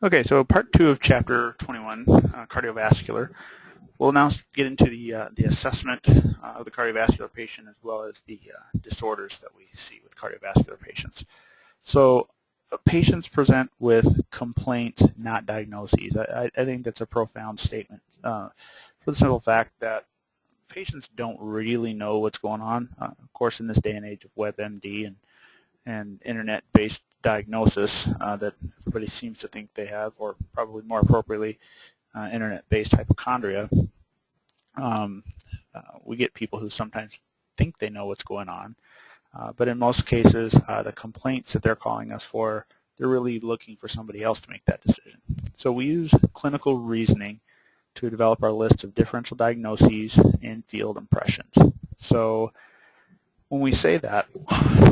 Okay, so part 2 of chapter 21, cardiovascular. We'll now get into the assessment of the cardiovascular patient as well as the disorders that we see with cardiovascular patients. So patients present with complaints, not diagnoses. I think that's a profound statement for the simple fact that patients don't really know what's going on. Of course, in this day and age of WebMD and internet-based diagnosis that everybody seems to think they have, or probably more appropriately, internet-based hypochondria. We get people who sometimes think they know what's going on, but in most cases, the complaints that they're calling us for, they're really looking for somebody else to make that decision. So we use clinical reasoning to develop our list of differential diagnoses and field impressions. So when we say that,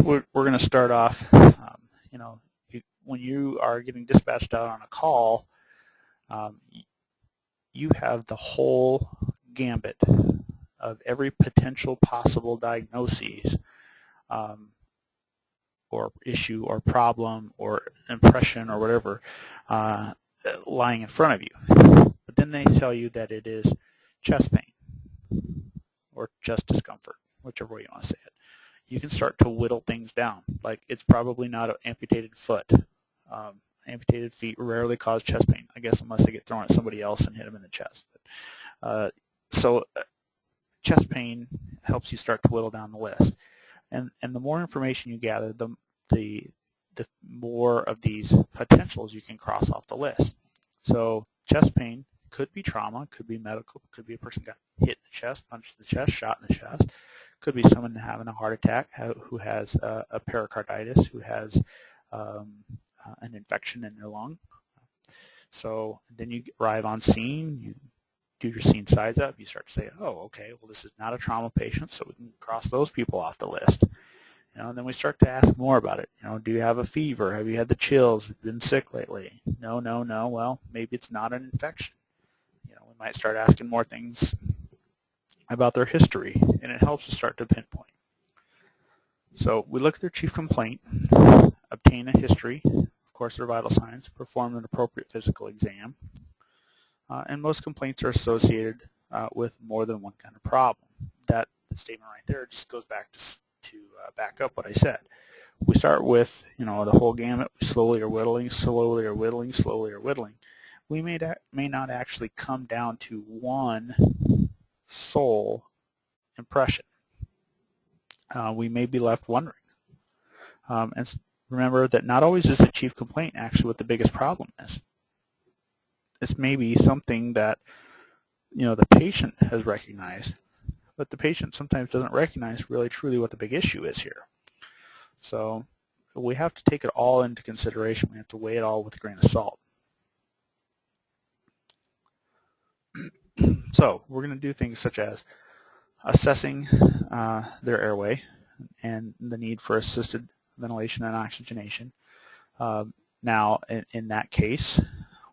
we're going to start off, when you are getting dispatched out on a call, you have the whole gambit of every potential possible diagnosis or issue or problem or impression or whatever lying in front of you. But then they tell you that it is chest pain or chest discomfort, whichever way you want to say it. You can start to whittle things down. Like, it's probably not an amputated foot. Amputated feet rarely cause chest pain, I guess, unless they get thrown at somebody else and hit them in the chest. So chest pain helps you start to whittle down the list. And the more information you gather, the more of these potentials you can cross off the list. So chest pain could be trauma, could be medical, could be a person got hit in the chest, punched in the chest, shot in the chest. Could be someone having a heart attack who has a pericarditis, who has an infection in their lung. So then you arrive on scene, you do your scene size up, you start to say, oh, okay, well, this is not a trauma patient, so we can cross those people off the list. And then we start to ask more about it. Do you have a fever? Have you had the chills? Have you been sick lately? No. Well, maybe it's not an infection. We might start asking more things about their history, and it helps to start to pinpoint. So we look at their chief complaint, obtain a history, of course their vital signs, perform an appropriate physical exam, and most complaints are associated with more than one kind of problem. That statement right there just goes back to back up what I said. We start with the whole gamut. We slowly are whittling, slowly are whittling, slowly are whittling. We may not actually come down to one sole impression. We may be left wondering. And remember that not always is the chief complaint actually what the biggest problem is. This may be something that the patient has recognized, but the patient sometimes doesn't recognize really truly what the big issue is here. So we have to take it all into consideration. We have to weigh it all with a grain of salt. So we're going to do things such as assessing their airway and the need for assisted ventilation and oxygenation. Now, in that case,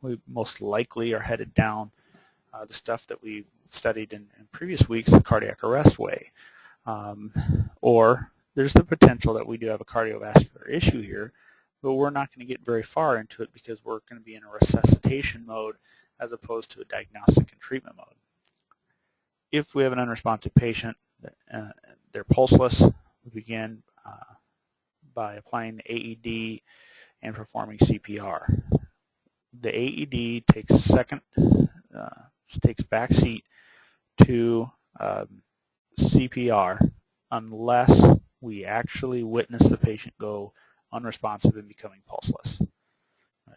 we most likely are headed down the stuff that we've studied in previous weeks, the cardiac arrest way. Or there's the potential that we do have a cardiovascular issue here, but we're not going to get very far into it because we're going to be in a resuscitation mode as opposed to a diagnostic and treatment mode. If we have an unresponsive patient, they're pulseless, we begin by applying the AED and performing CPR. The AED takes takes backseat to CPR unless we actually witness the patient go unresponsive and becoming pulseless.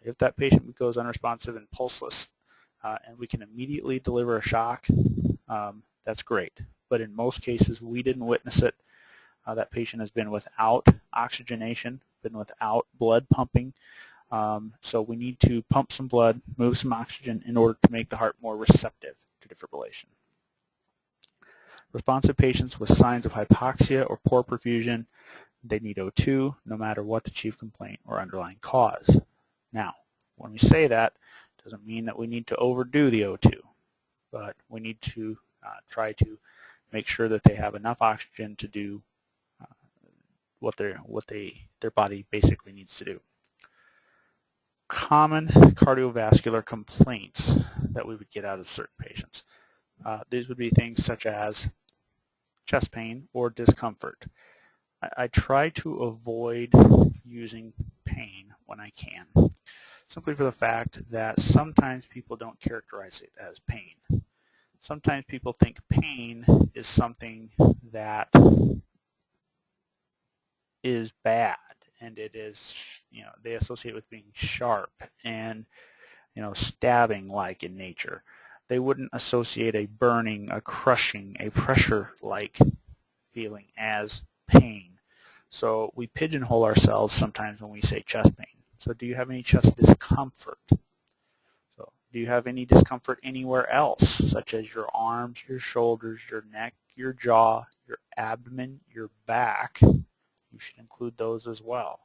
If that patient goes unresponsive and pulseless and we can immediately deliver a shock, that's great. But in most cases, we didn't witness it. That patient has been without oxygenation, been without blood pumping. So we need to pump some blood, move some oxygen in order to make the heart more receptive to defibrillation. Responsive patients with signs of hypoxia or poor perfusion, they need O2 no matter what the chief complaint or underlying cause. Now, when we say that, it doesn't mean that we need to overdo the O2, but we need to try to make sure that they have enough oxygen to do what their body basically needs to do. common cardiovascular complaints that we would get out of certain patients. These would be things such as chest pain or discomfort. I try to avoid using pain when I can, simply for the fact that sometimes people don't characterize it as pain. Sometimes people think pain is something that is bad, and it is, they associate it with being sharp and, stabbing-like in nature. They wouldn't associate a burning, a crushing, a pressure-like feeling as pain. So we pigeonhole ourselves sometimes when we say chest pain. So do you have any chest discomfort? So do you have any discomfort anywhere else, such as your arms, your shoulders, your neck, your jaw, your abdomen, your back? You should include those as well.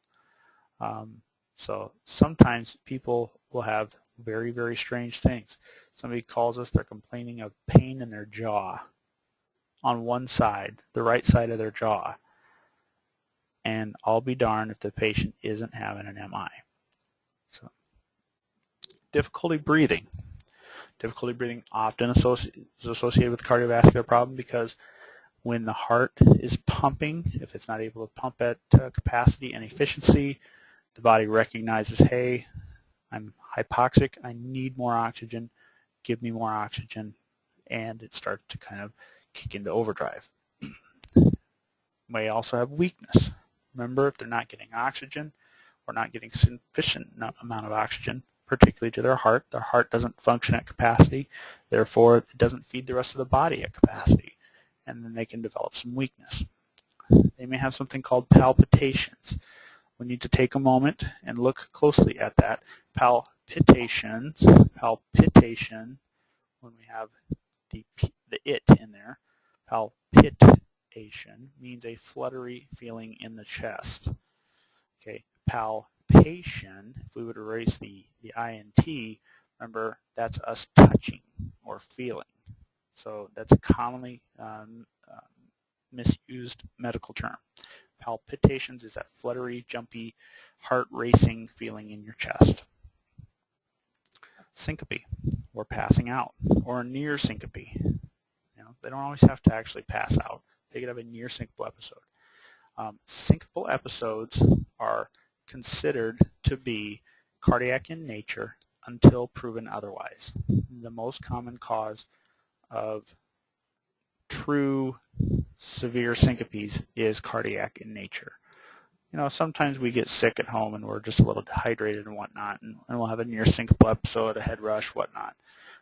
So sometimes people will have very, very strange things. Somebody calls us, they're complaining of pain in their jaw on one side, the right side of their jaw. And I'll be darned if the patient isn't having an MI. So, difficulty breathing. Difficulty breathing often is associated with cardiovascular problem because when the heart is pumping, if it's not able to pump at capacity and efficiency, the body recognizes, hey, I'm hypoxic, I need more oxygen, give me more oxygen, and it starts to kind of kick into overdrive. May also have weakness. Remember, if they're not getting oxygen or not getting sufficient amount of oxygen, particularly to their heart doesn't function at capacity, therefore it doesn't feed the rest of the body at capacity, and then they can develop some weakness. They may have something called palpitations. We need to take a moment and look closely at that. Palpitation, when we have the it in there, palpitation means a fluttery feeling in the chest. Okay, palpation, if we would erase the INT, remember that's us touching or feeling. So that's a commonly misused medical term. Palpitations is that fluttery, jumpy, heart racing feeling in your chest. Syncope, or passing out, or near syncope. They don't always have to actually pass out. They could have a near syncopal episode. Syncopal episodes are considered to be cardiac in nature until proven otherwise. The most common cause of true severe syncopes is cardiac in nature. Sometimes we get sick at home and we're just a little dehydrated and whatnot, and we'll have a near syncopal episode, a head rush, whatnot.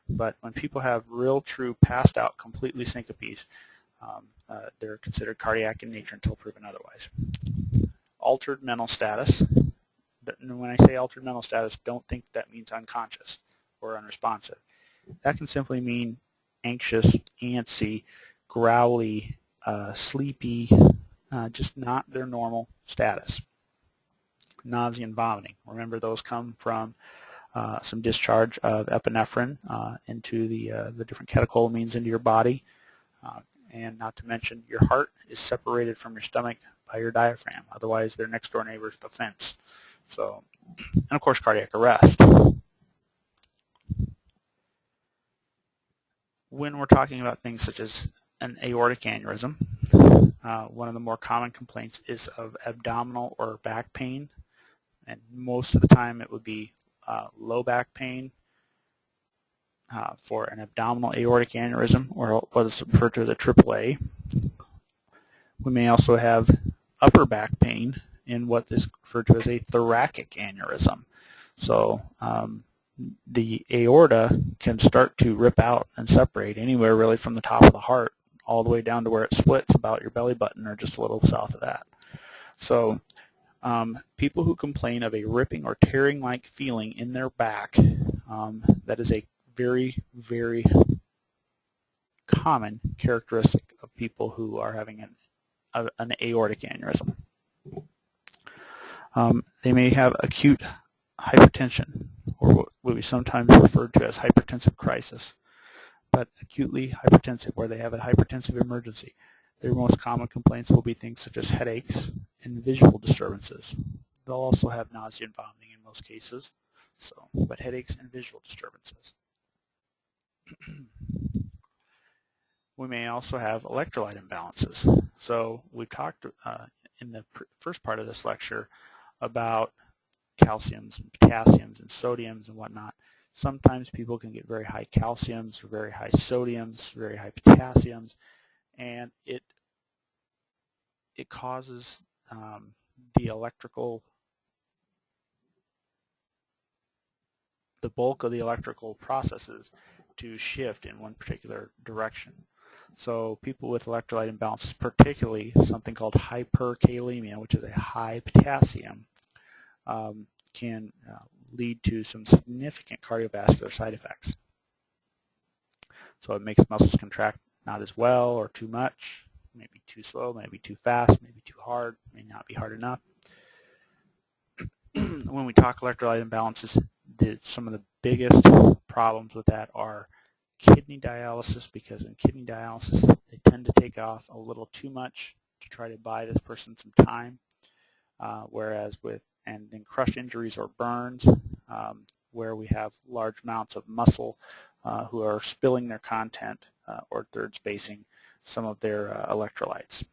But when people have real, true, passed out, completely syncopes, they're considered cardiac in nature until proven otherwise. Altered mental status. When I say altered mental status, don't think that means unconscious or unresponsive. That can simply mean anxious, antsy, growly, sleepy, just not their normal status. Nausea and vomiting. Remember, those come from some discharge of epinephrine into the different catecholamines into your body. And not to mention, your heart is separated from your stomach by your diaphragm. Otherwise, they're next door neighbors with a fence. So, and of course, cardiac arrest. When we're talking about things such as an aortic aneurysm, one of the more common complaints is of abdominal or back pain. And most of the time, it would be low back pain for an abdominal aortic aneurysm, or what is referred to as a AAA. We may also have upper back pain in what is referred to as a thoracic aneurysm. So the aorta can start to rip out and separate anywhere really from the top of the heart all the way down to where it splits about your belly button or just a little south of that. So people who complain of a ripping or tearing-like feeling in their back, that is a very, very common characteristic of people who are having an aortic aneurysm. They may have acute hypertension, or what we sometimes refer to as hypertensive crisis, but acutely hypertensive, where they have a hypertensive emergency. Their most common complaints will be things such as headaches and visual disturbances. They'll also have nausea and vomiting in most cases. but headaches and visual disturbances. We may also have electrolyte imbalances. So we talked in the first part of this lecture about calciums and potassiums and sodiums and whatnot. Sometimes people can get very high calciums, or very high sodiums, very high potassiums, and it causes the bulk of the electrical processes to shift in one particular direction. So people with electrolyte imbalances, particularly something called hyperkalemia, which is a high potassium, can lead to some significant cardiovascular side effects. So it makes muscles contract not as well or too much, maybe too slow, maybe too fast, maybe too hard, may not be hard enough. When we talk electrolyte imbalances, some of the biggest problems with that are kidney dialysis, because in kidney dialysis they tend to take off a little too much to try to buy this person some time, whereas and then crush injuries or burns, where we have large amounts of muscle who are spilling their content or third spacing some of their electrolytes.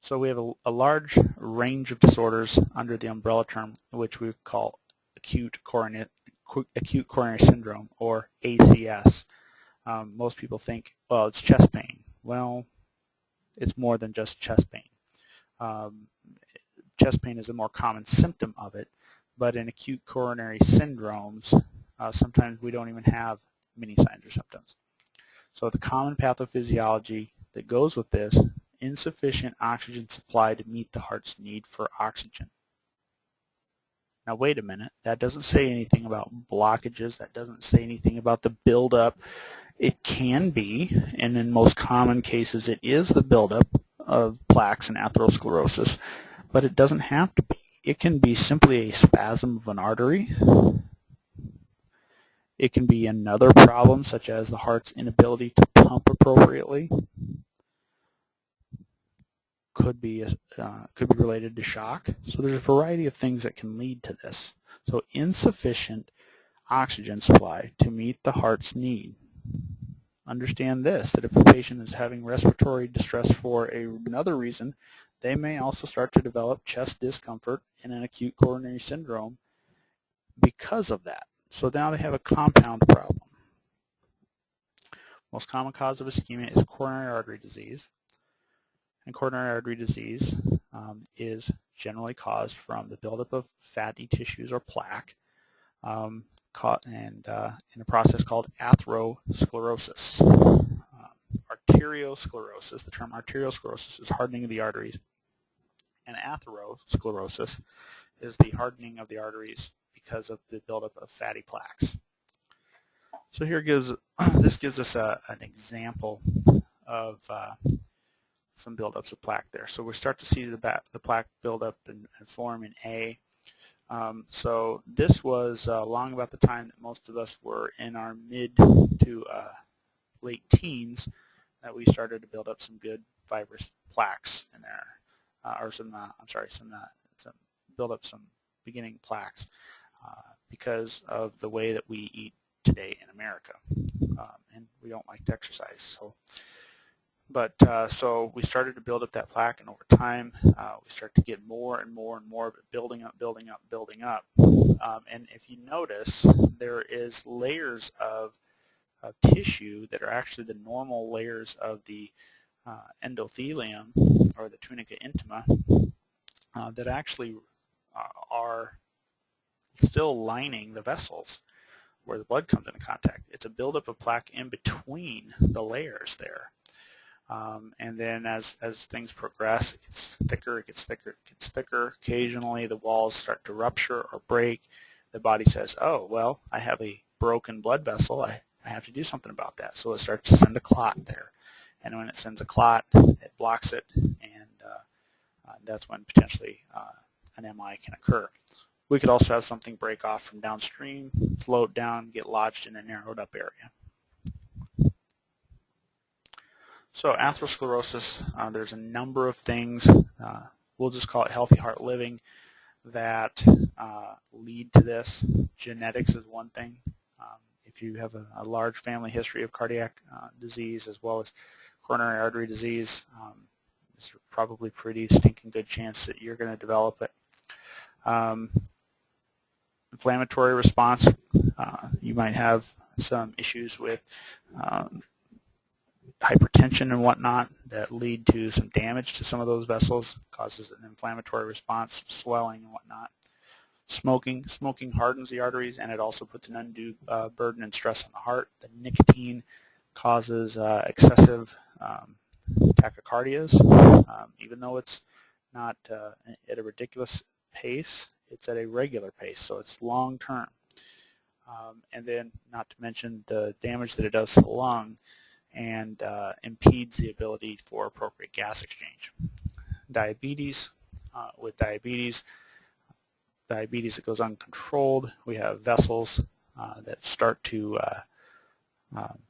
So we have a large range of disorders under the umbrella term, which we call acute coronary syndrome, or ACS. Most people think, well, it's chest pain. Well, it's more than just chest pain. Chest pain is a more common symptom of it, but in acute coronary syndromes, sometimes we don't even have many signs or symptoms. So the common pathophysiology that goes with this: insufficient oxygen supply to meet the heart's need for oxygen. Now wait a minute, that doesn't say anything about blockages, that doesn't say anything about the buildup. It can be, and in most common cases it is, the buildup of plaques and atherosclerosis, but it doesn't have to be. It can be simply a spasm of an artery. It can be another problem, such as the heart's inability to pump appropriately. Could be related to shock. So there's a variety of things that can lead to this. So insufficient oxygen supply to meet the heart's need. Understand this, that if a patient is having respiratory distress for another reason, they may also start to develop chest discomfort in an acute coronary syndrome because of that. So now they have a compound problem. Most common cause of ischemia is coronary artery disease. And coronary artery disease is generally caused from the buildup of fatty tissues or plaque, in a process called atherosclerosis. Arteriosclerosis, the term arteriosclerosis is hardening of the arteries, and atherosclerosis is the hardening of the arteries because of the buildup of fatty plaques. So here this gives us an example of some buildups of plaque there. So we start to see the plaque build up and form in A. So this was long about the time that most of us were in our mid to late teens that we started to build up some good fibrous plaques in there, build up some beginning plaques because of the way that we eat today in America, and we don't like to exercise. So we started to build up that plaque, and over time we start to get more and more and more of it building up. And if you notice, there is layers of tissue that are actually the normal layers of the endothelium or the tunica intima that actually are still lining the vessels where the blood comes into contact. It's a buildup of plaque in between the layers there. And then as things progress, it gets thicker, it gets thicker, it gets thicker. Occasionally the walls start to rupture or break. The body says, oh, well, I have a broken blood vessel. I have to do something about that. So it starts to send a clot there. And when it sends a clot, it blocks it, and that's when potentially an MI can occur. We could also have something break off from downstream, float down, get lodged in a narrowed up area. So atherosclerosis, there's a number of things. We'll just call it healthy heart living. that lead to this. Genetics is one thing. If you have a large family history of cardiac disease as well as coronary artery disease, there's probably pretty stinking good chance that you're going to develop it. Inflammatory response, you might have some issues with hypertension and whatnot that lead to some damage to some of those vessels, causes an inflammatory response, swelling and whatnot. Smoking hardens the arteries, and it also puts an undue burden and stress on the heart. The nicotine causes excessive tachycardias. Even though it's not at a ridiculous pace, it's at a regular pace, so it's long term. And then, not to mention the damage that it does to the lung and impedes the ability for appropriate gas exchange. Diabetes, with diabetes that goes uncontrolled, we have vessels that start to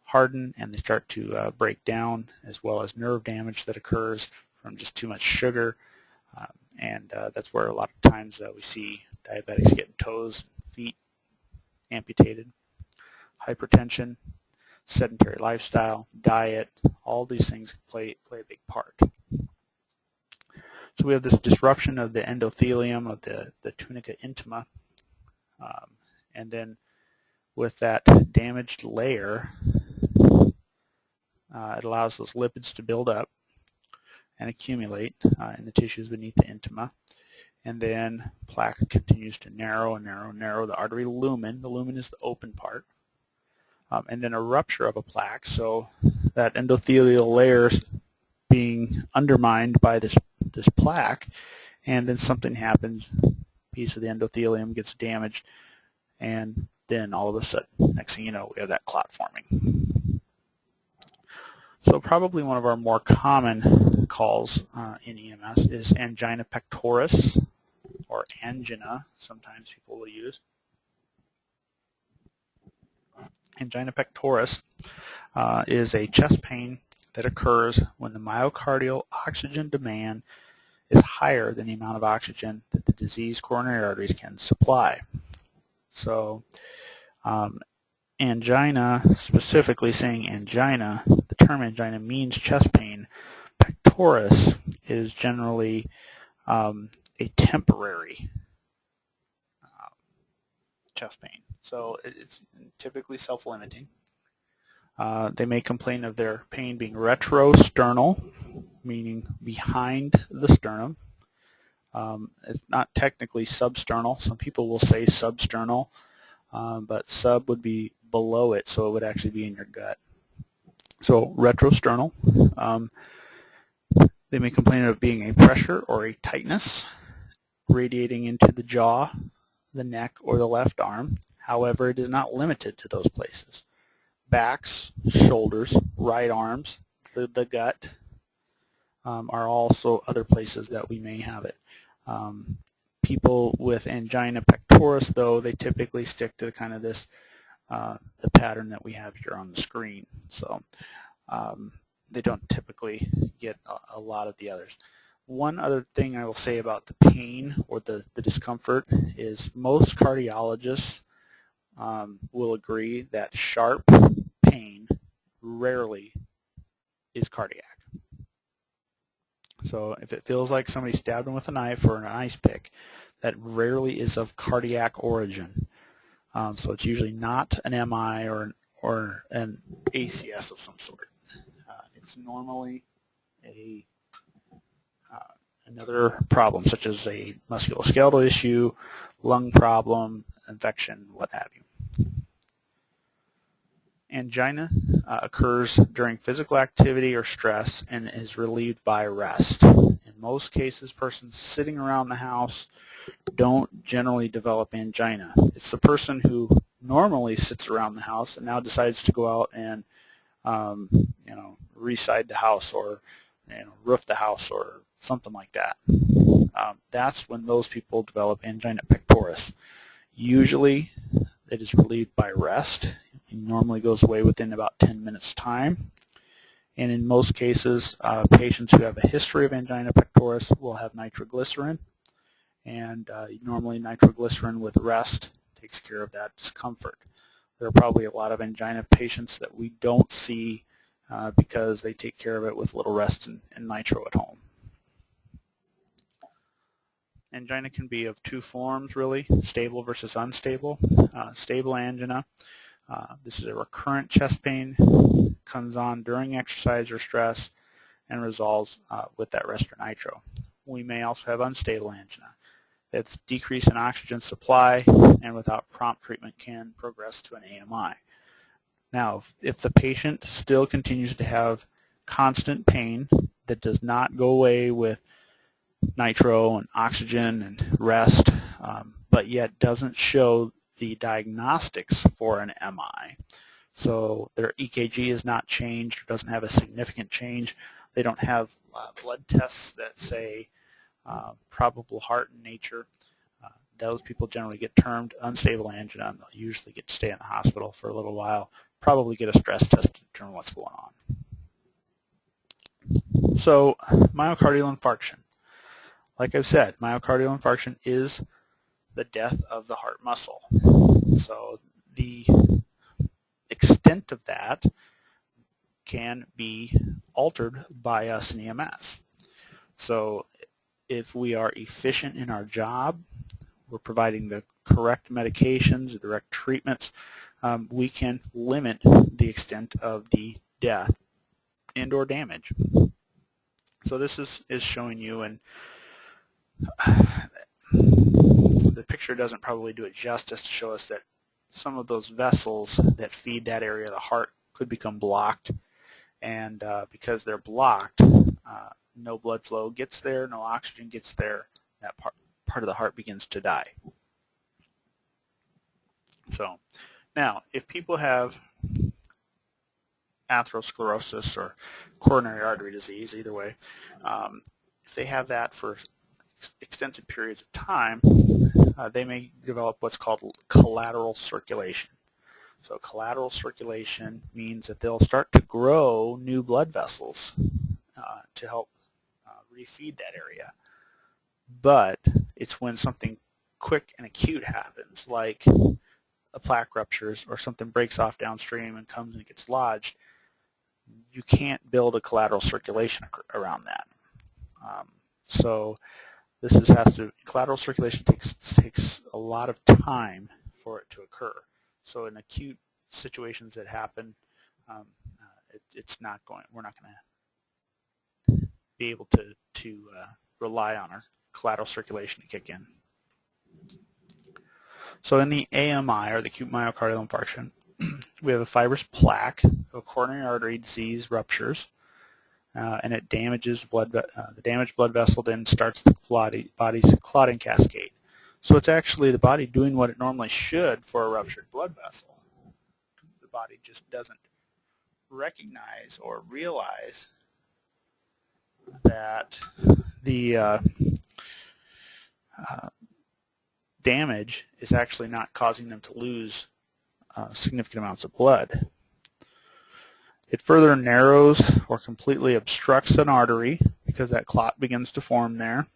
harden and they start to break down, as well as nerve damage that occurs from just too much sugar. And that's where a lot of times we see diabetics getting toes, feet amputated. Hypertension, sedentary lifestyle, diet, all these things play a big part. So we have this disruption of the endothelium of the tunica intima, and then with that damaged layer, it allows those lipids to build up and accumulate in the tissues beneath the intima, and then plaque continues to narrow and narrow and narrow. The artery lumen, the lumen is the open part, and then a rupture of a plaque, so that endothelial layer is being undermined by this plaque, and then something happens, a piece of the endothelium gets damaged, and then all of a sudden, next thing you know, we have that clot forming. So probably one of our more common calls in EMS is angina pectoris, or angina, sometimes people will use. Angina pectoris is a chest pain that occurs when the myocardial oxygen demand is higher than the amount of oxygen that the diseased coronary arteries can supply. So angina, specifically saying angina, the term angina means chest pain. Pectoris is generally a temporary chest pain. So it's typically self-limiting. They may complain of their pain being retrosternal, meaning behind the sternum. It's not technically substernal. Some people will say substernal, but sub would be below it, so it would actually be in your gut. So retrosternal. They may complain of being a pressure or a tightness radiating into the jaw, the neck, or the left arm. However, it is not limited to those places. Backs, shoulders, right arms, the gut are also other places that we may have it. People with angina pectoris, though, they typically stick to kind of this the pattern that we have here on the screen. So they don't typically get a lot of the others. One other thing I will say about the pain or the discomfort is most cardiologists will agree that sharp pain rarely is cardiac. So if it feels like somebody stabbed them with a knife or an ice pick, that rarely is of cardiac origin. So it's usually not an MI or an ACS of some sort. It's normally another problem, such as a musculoskeletal issue, lung problem, infection, what have you. Angina occurs during physical activity or stress and is relieved by rest. In most cases, persons sitting around the house don't generally develop angina. It's the person who normally sits around the house and now decides to go out and re-side the house or roof the house or something like that. That's when those people develop angina pectoris. Usually it is relieved by rest. It normally goes away within about 10 minutes time. And in most cases, patients who have a history of angina pectoris will have nitroglycerin and normally nitroglycerin with rest takes care of that discomfort. There are probably a lot of angina patients that we don't see because they take care of it with little rest and nitro at home. Angina can be of two forms, really, stable versus unstable. Stable angina, this is a recurrent chest pain, comes on during exercise or stress, and resolves with that rest or nitro. We may also have unstable angina. It's decrease in oxygen supply, and without prompt treatment can progress to an AMI. Now, if the patient still continues to have constant pain that does not go away with nitro and oxygen and rest, but yet doesn't show the diagnostics for an MI, so their EKG is not changed or doesn't have a significant change, they don't have blood tests that say probable heart in nature, those people generally get termed unstable angina, and they'll usually get to stay in the hospital for a little while, probably get a stress test to determine what's going on. So, myocardial infarction. Like I've said, myocardial infarction is the death of the heart muscle. So the extent of that can be altered by us in EMS. So if we are efficient in our job, we're providing the correct medications, the correct treatments, we can limit the extent of the death and or damage. So this is showing you, and the picture doesn't probably do it justice to show us that some of those vessels that feed that area of the heart could become blocked, and because they're blocked, no blood flow gets there, no oxygen gets there, that part of the heart begins to die. So now, if people have atherosclerosis or coronary artery disease, either way, if they have that for extensive periods of time, they may develop what's called collateral circulation. So collateral circulation means that they'll start to grow new blood vessels to help refeed that area. But it's when something quick and acute happens, like a plaque ruptures or something breaks off downstream and comes and gets lodged, you can't build a collateral circulation around that. So this collateral circulation takes a lot of time for it to occur. So in acute situations that happen, we're not going to be able to rely on our collateral circulation to kick in. So in the AMI, or the acute myocardial infarction, we have a fibrous plaque, a coronary artery disease ruptures, and it damages the damaged blood vessel, then starts the body's clotting cascade. So it's actually the body doing what it normally should for a ruptured blood vessel. The body just doesn't recognize or realize that the damage is actually not causing them to lose significant amounts of blood. It further narrows or completely obstructs an artery because that clot begins to form there.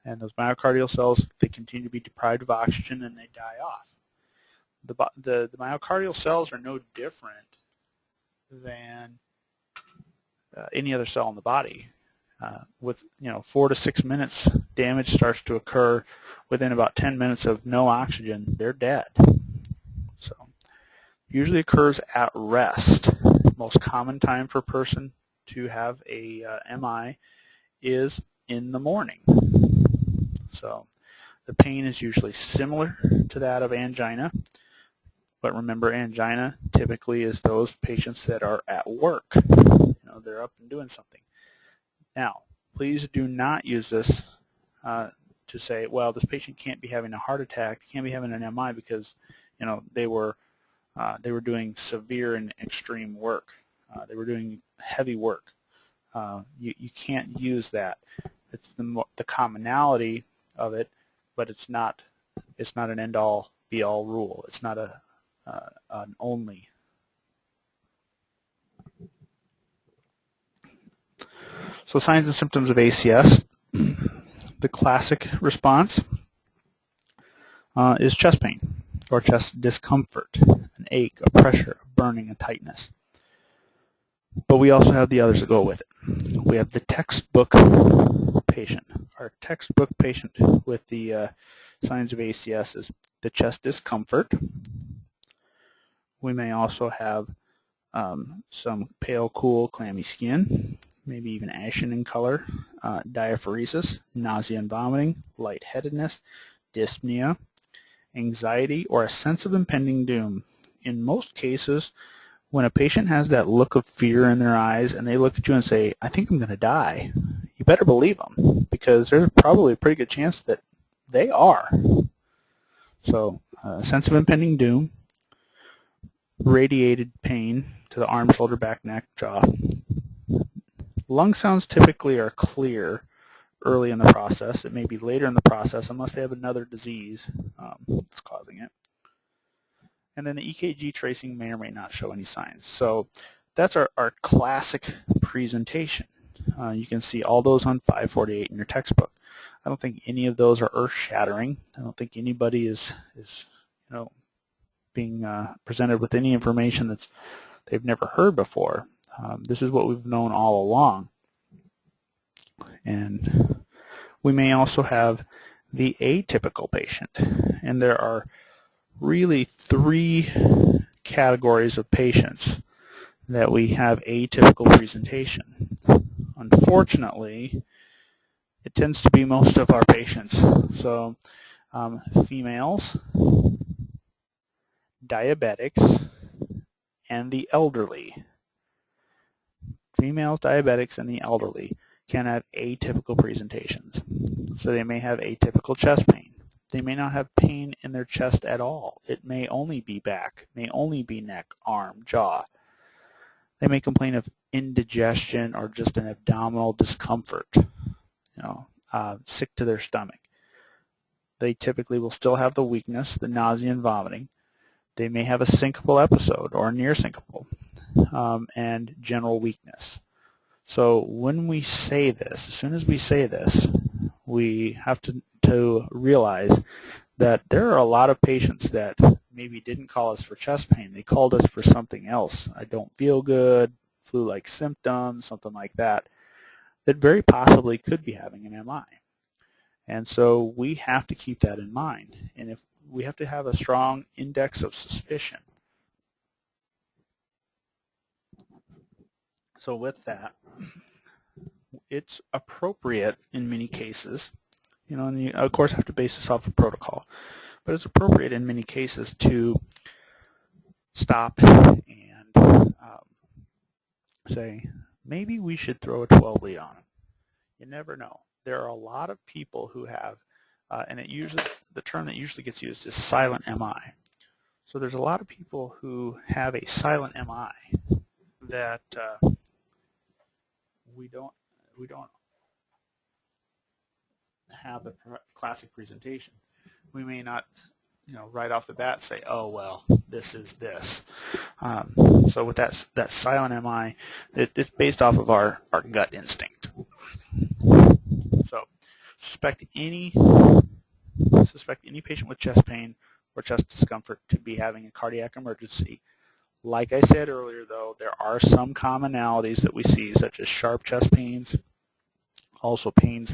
And those myocardial cells, they continue to be deprived of oxygen and they die off. The myocardial cells are no different than any other cell in the body. With 4 to 6 minutes, damage starts to occur. Within about 10 minutes of no oxygen, they're dead. So usually occurs at rest. Most common time for a person to have a MI is in the morning. So the pain is usually similar to that of angina, but remember, angina typically is those patients that are at work. They're up and doing something. Now, please do not use this to say, well, this patient can't be having a heart attack, can't be having an MI because they were doing severe and extreme work. They were doing heavy work. You can't use that. It's the commonality of it, but it's not an end-all, be-all rule. It's not an only. So signs and symptoms of ACS. the classic response is chest pain or chest discomfort, an ache, a pressure, a burning, a tightness. But we also have the others that go with it. We have the textbook patient. Our textbook patient with the signs of ACS is the chest discomfort. We may also have some pale, cool, clammy skin, maybe even ashen in color, diaphoresis, nausea and vomiting, lightheadedness, dyspnea, anxiety, or a sense of impending doom. In most cases, when a patient has that look of fear in their eyes and they look at you and say, I think I'm going to die, you better believe them, because there's probably a pretty good chance that they are. So, a sense of impending doom, radiated pain to the arm, shoulder, back, neck, jaw. Lung sounds typically are clear early in the process. It may be later in the process unless they have another disease that's causing it. And then the EKG tracing may or may not show any signs. So that's our classic presentation. You can see all those on 548 in your textbook. I don't think any of those are earth-shattering. I don't think anybody is being presented with any information that they've never heard before. This is what we've known all along. And we may also have the atypical patient. And there are really 3 categories of patients that we have atypical presentation. Unfortunately, it tends to be most of our patients. So females, diabetics, and the elderly. Females, diabetics, and the elderly can have atypical presentations. So they may have atypical chest pain. They may not have pain in their chest at all. It may only be back, may only be neck, arm, jaw. They may complain of indigestion or just an abdominal discomfort, sick to their stomach. They typically will still have the weakness, the nausea and vomiting. They may have a syncopal episode or near syncopal and general weakness. So when we say this, as soon as we say this, we have to realize that there are a lot of patients that maybe didn't call us for chest pain. They called us for something else. I don't feel good, flu-like symptoms, something like that, that very possibly could be having an MI. And so we have to keep that in mind. And if we have to have a strong index of suspicion. So with that, it's appropriate in many cases, and you of course have to base this off of protocol, but it's appropriate in many cases to stop and say, maybe we should throw a 12 lead on them. You never know. There are a lot of people who have, and the term that usually gets used is silent MI. So there's a lot of people who have a silent MI that we don't have a classic presentation. We may not, right off the bat say, oh, well, this is this. So with that silent MI, it's based off of our gut instinct. So suspect any patient with chest pain or chest discomfort to be having a cardiac emergency. Like I said earlier, though, there are some commonalities that we see, such as sharp chest pains, also pains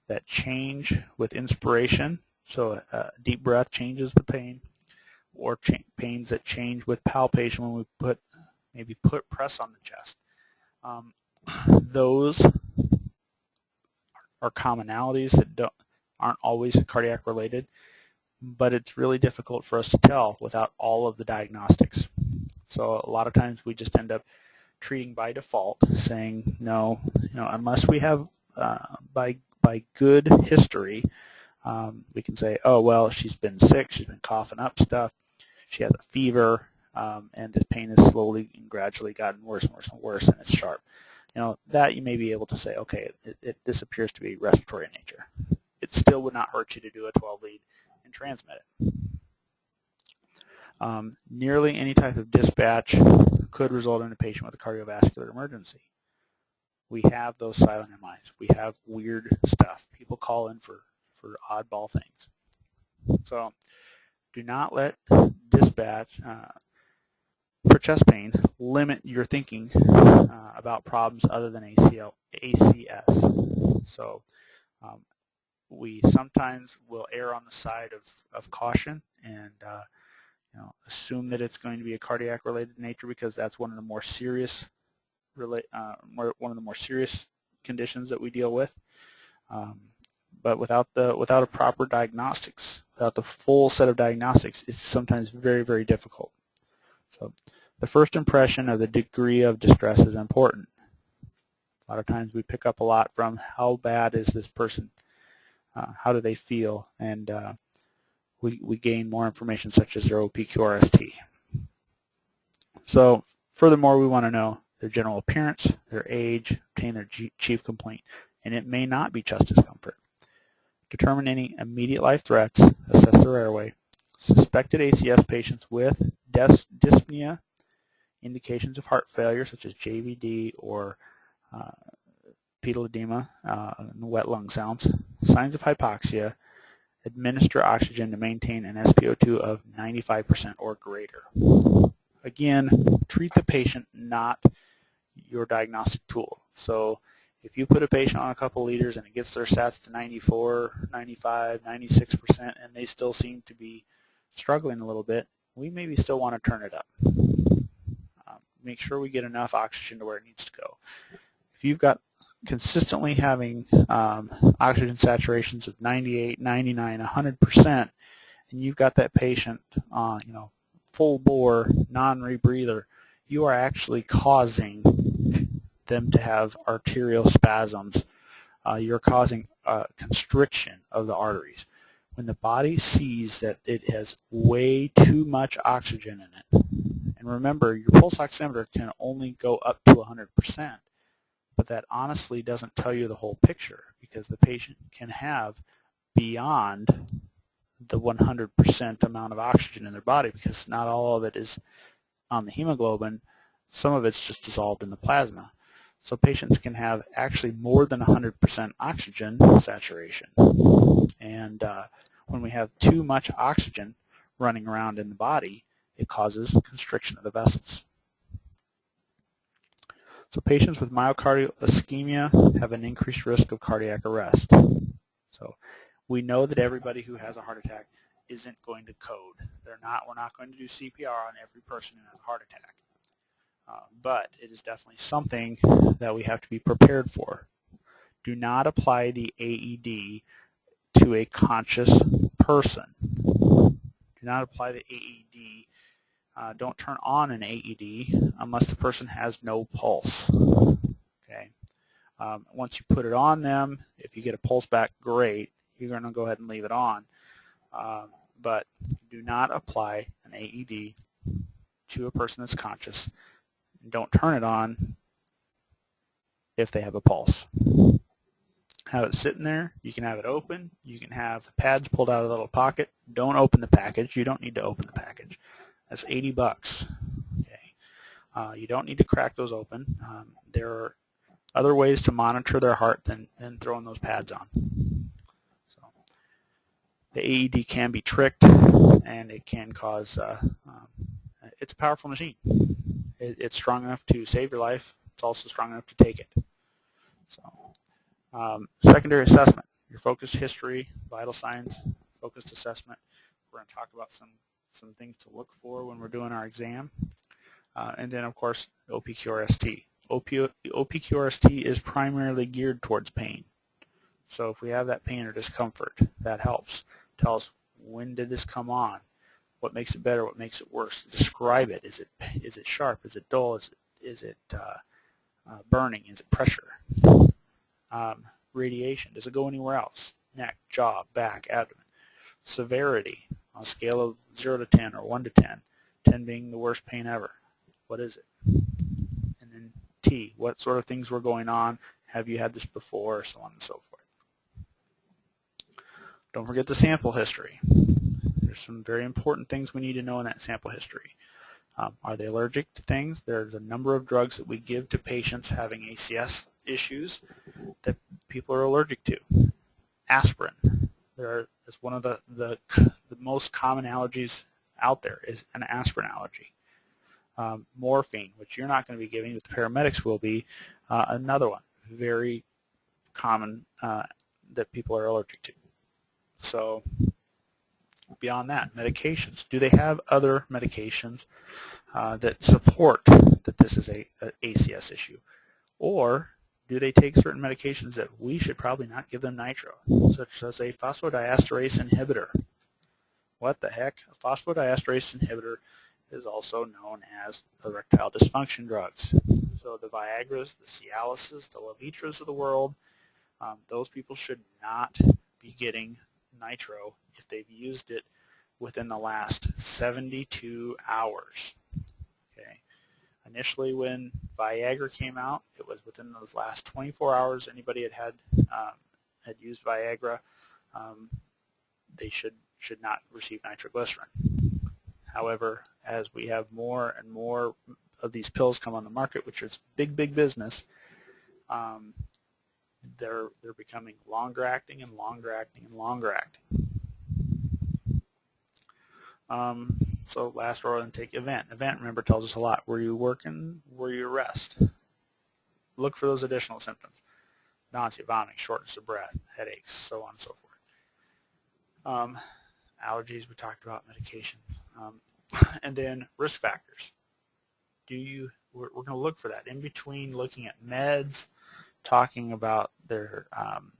that change with inspiration, so a deep breath changes the pain, or pains that change with palpation when we maybe press on the chest. Those are commonalities that aren't always cardiac related, but it's really difficult for us to tell without all of the diagnostics. So a lot of times we just end up treating by default, saying no, unless we have by good history, we can say, oh, well, she's been sick, she's been coughing up stuff, she has a fever, and the pain has slowly and gradually gotten worse and worse and worse, and it's sharp. That you may be able to say, okay, this appears to be respiratory in nature. It still would not hurt you to do a 12 lead and transmit it. Nearly any type of dispatch could result in a patient with a cardiovascular emergency. we have those silent MIs. We have weird stuff. People call in for oddball things. So do not let dispatch for chest pain limit your thinking about problems other than ACS. So we sometimes will err on the side of caution and assume that it's going to be a cardiac related nature because that's one of the more serious conditions that we deal with. But without a proper diagnostics, without the full set of diagnostics, it's sometimes very, very difficult. So the first impression of the degree of distress is important. A lot of times we pick up a lot from how bad is this person, how do they feel, and we gain more information such as their OPQRST. So furthermore, we want to know their general appearance, their age, obtain their chief complaint, and it may not be chest discomfort. Determine any immediate life threats, assess their airway. Suspected ACS patients with dyspnea, indications of heart failure such as JVD or pedal edema and wet lung sounds, signs of hypoxia, administer oxygen to maintain an SpO2 of 95% or greater. Again, treat the patient, not your diagnostic tool. So if you put a patient on a couple liters and it gets their sats to 94, 95, 96%, and they still seem to be struggling a little bit, we maybe still want to turn it up. Make sure we get enough oxygen to where it needs to go. If you've got consistently having oxygen saturations of 98, 99, 100%, and you've got that patient full bore, non-rebreather, you are actually causing them to have arterial spasms. You're causing constriction of the arteries. When the body sees that it has way too much oxygen in it, and remember, your pulse oximeter can only go up to 100%, but that honestly doesn't tell you the whole picture because the patient can have beyond the 100% amount of oxygen in their body because not all of it is on the hemoglobin. Some of it's just dissolved in the plasma. So patients can have actually more than 100% oxygen saturation. And when we have too much oxygen running around in the body, it causes constriction of the vessels. So patients with myocardial ischemia have an increased risk of cardiac arrest. So we know that everybody who has a heart attack isn't going to code. We're not going to do CPR on every person who has a heart attack. But it is definitely something that we have to be prepared for. Do not apply the AED to a conscious person. Do not apply the AED. Don't turn on an AED unless the person has no pulse. Okay. Once you put it on them, if you get a pulse back, great. You're going to go ahead and leave it on. But do not apply an AED to a person that's conscious. Don't turn it on if they have a pulse. Have it sitting there. You can have it open. You can have the pads pulled out of the little pocket. Don't open the package. You don't need to open the package. That's $80. Okay. You don't need to crack those open. There are other ways to monitor their heart than throwing those pads on. So the AED can be tricked, and it can cause. It's a powerful machine. It's strong enough to save your life. It's also strong enough to take it. So, secondary assessment, your focused history, vital signs, focused assessment. We're going to talk about some things to look for when we're doing our exam. And then, of course, OPQRST. OPQRST is primarily geared towards pain. So if we have that pain or discomfort, that helps. Tell us, when did this come on? What makes it better? What makes it worse? Describe it. Is it sharp? Is it dull? Is it burning? Is it pressure? Radiation. Does it go anywhere else? Neck, jaw, back, abdomen. Severity on a scale of 0 to 10 or 1 to 10. 10 being the worst pain ever. What is it? And then T. What sort of things were going on? Have you had this before? So on and so forth. Don't forget the sample history. There's some very important things we need to know in that sample history. Are they allergic to things? There's a number of drugs that we give to patients having ACS issues that people are allergic to. Aspirin. It's one of the most common allergies out there is an aspirin allergy. Morphine, which you're not going to be giving, but the paramedics will be, another one, very common that people are allergic to. So beyond that, medications. Do they have other medications that support that this is a ACS issue? Or do they take certain medications that we should probably not give them nitro, such as a phosphodiesterase inhibitor? What the heck? A phosphodiesterase inhibitor is also known as erectile dysfunction drugs. So the Viagras, the Cialises, the Levitras of the world, those people should not be getting nitro if they've used it within the last 72 hours. Okay. Initially, when Viagra came out, it was within those last 24 hours. Anybody had used Viagra, they should not receive nitroglycerin. However, as we have more and more of these pills come on the market, which is big business, they're becoming longer acting and longer acting and longer acting. So last oral intake, event. Event, remember, tells us a lot. Were you working? Were you rest? Look for those additional symptoms. Nausea, vomiting, shortness of breath, headaches, so on and so forth. Allergies, we talked about, medications. And then risk factors. We're going to look for that. In between looking at meds, talking about their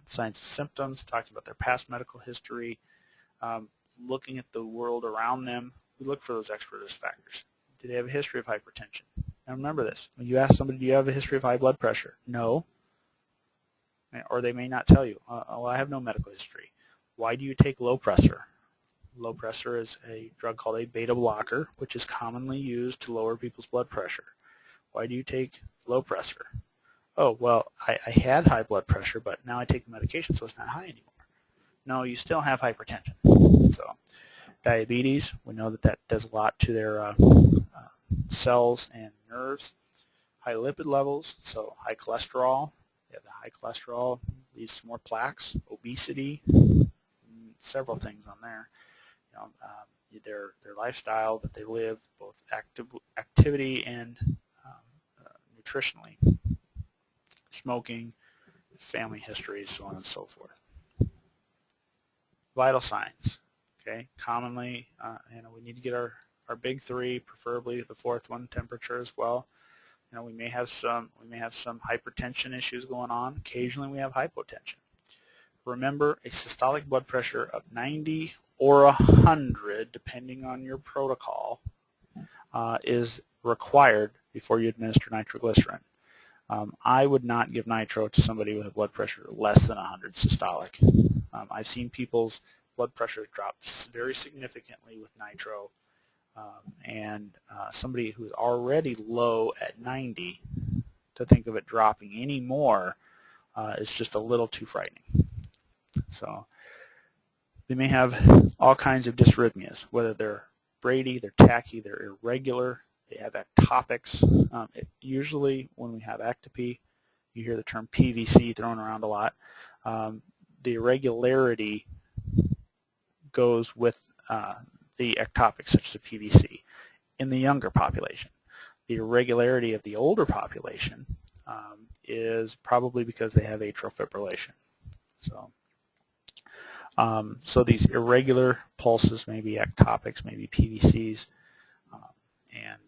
signs and symptoms, talking about their past medical history, looking at the world around them, we look for those extra risk factors. Do they have a history of hypertension? Now remember this, when you ask somebody, do you have a history of high blood pressure? No. Or they may not tell you, oh, I have no medical history. Why do you take low pressor? Low pressor is a drug called a beta blocker, which is commonly used to lower people's blood pressure. Why do you take low pressor? Oh, well, I had high blood pressure, but now I take the medication, so it's not high anymore. No, you still have hypertension. So diabetes, we know that does a lot to their cells and nerves. High lipid levels, so high cholesterol. You have the high cholesterol, leads to more plaques. Obesity, several things on there. Their lifestyle that they live, both activity and nutritionally. Smoking, family histories, so on and so forth. Vital signs. Okay, commonly, we need to get our big three, preferably the fourth one, temperature as well. We may have some hypertension issues going on. Occasionally, we have hypotension. Remember, a systolic blood pressure of 90 or 100, depending on your protocol, is required before you administer nitroglycerin. I would not give nitro to somebody with a blood pressure less than 100 systolic. I've seen people's blood pressure drop very significantly with nitro, and somebody who's already low at 90, to think of it dropping any more is just a little too frightening. So they may have all kinds of dysrhythmias, whether they're Brady, they're tachy, they're irregular, they have ectopics. Usually when we have ectopy, you hear the term PVC thrown around a lot. The irregularity goes with the ectopics, such as a PVC, in the younger population. The irregularity of the older population is probably because they have atrial fibrillation. So these irregular pulses may be ectopics, maybe PVCs, and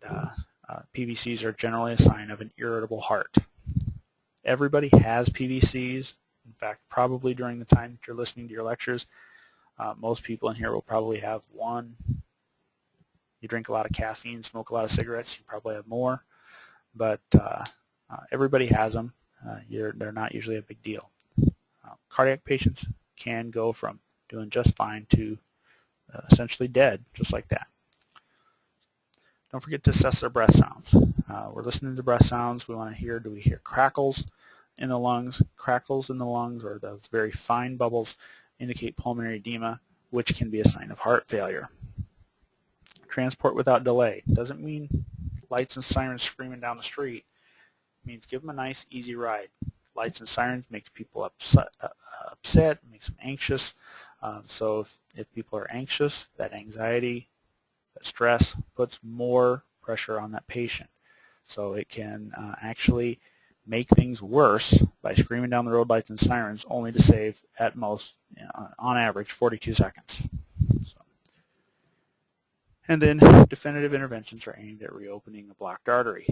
PVCs are generally a sign of an irritable heart. Everybody has PVCs. In fact, probably during the time that you're listening to your lectures, most people in here will probably have one. You drink a lot of caffeine, smoke a lot of cigarettes, you probably have more. But everybody has them. They're not usually a big deal. Cardiac patients can go from doing just fine to essentially dead, just like that. Don't forget to assess their breath sounds. We're listening to the breath sounds. We want to hear, do we hear crackles in the lungs? Crackles in the lungs, or those very fine bubbles, indicate pulmonary edema, which can be a sign of heart failure. Transport without delay. Doesn't mean lights and sirens screaming down the street. It means give them a nice, easy ride. lights and sirens makes people upset, makes them anxious. So if people are anxious, that anxiety, that stress puts more pressure on that patient. So it can actually make things worse by screaming down the road lights and sirens, only to save at most, on average, 42 seconds. So. And then definitive interventions are aimed at reopening a blocked artery.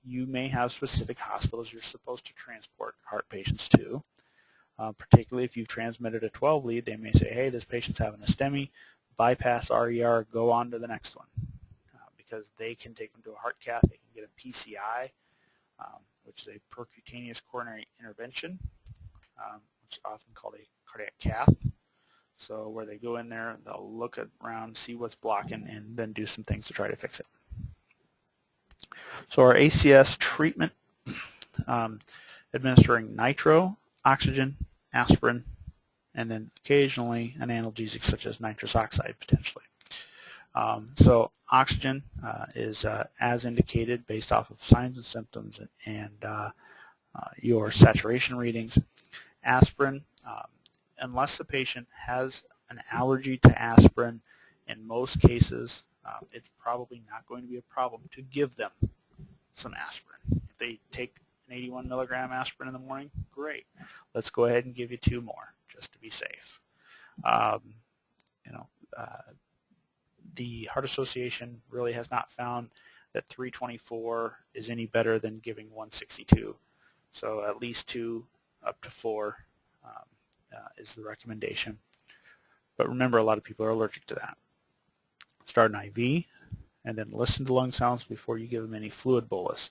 You may have specific hospitals you're supposed to transport heart patients to. Particularly if you've transmitted a 12 lead, they may say, hey, this patient's having a STEMI, bypass RER, go on to the next one. Because they can take them to a heart cath, they can get a PCI, which is a percutaneous coronary intervention, which is often called a cardiac cath. So where they go in there, they'll look around, see what's blocking, and then do some things to try to fix it. So our ACS treatment, administering nitro, oxygen, aspirin, and then occasionally an analgesic such as nitrous oxide potentially. So oxygen is as indicated based off of signs and symptoms and your saturation readings. Aspirin, unless the patient has an allergy to aspirin, in most cases it's probably not going to be a problem to give them some aspirin. If they take an 81 milligram aspirin in the morning, great. Let's go ahead and give you 2 more just to be safe. The Heart Association really has not found that 324 is any better than giving 162. So at least 2 up to 4 is the recommendation. But remember, a lot of people are allergic to that. Start an IV and then listen to lung sounds before you give them any fluid bolus.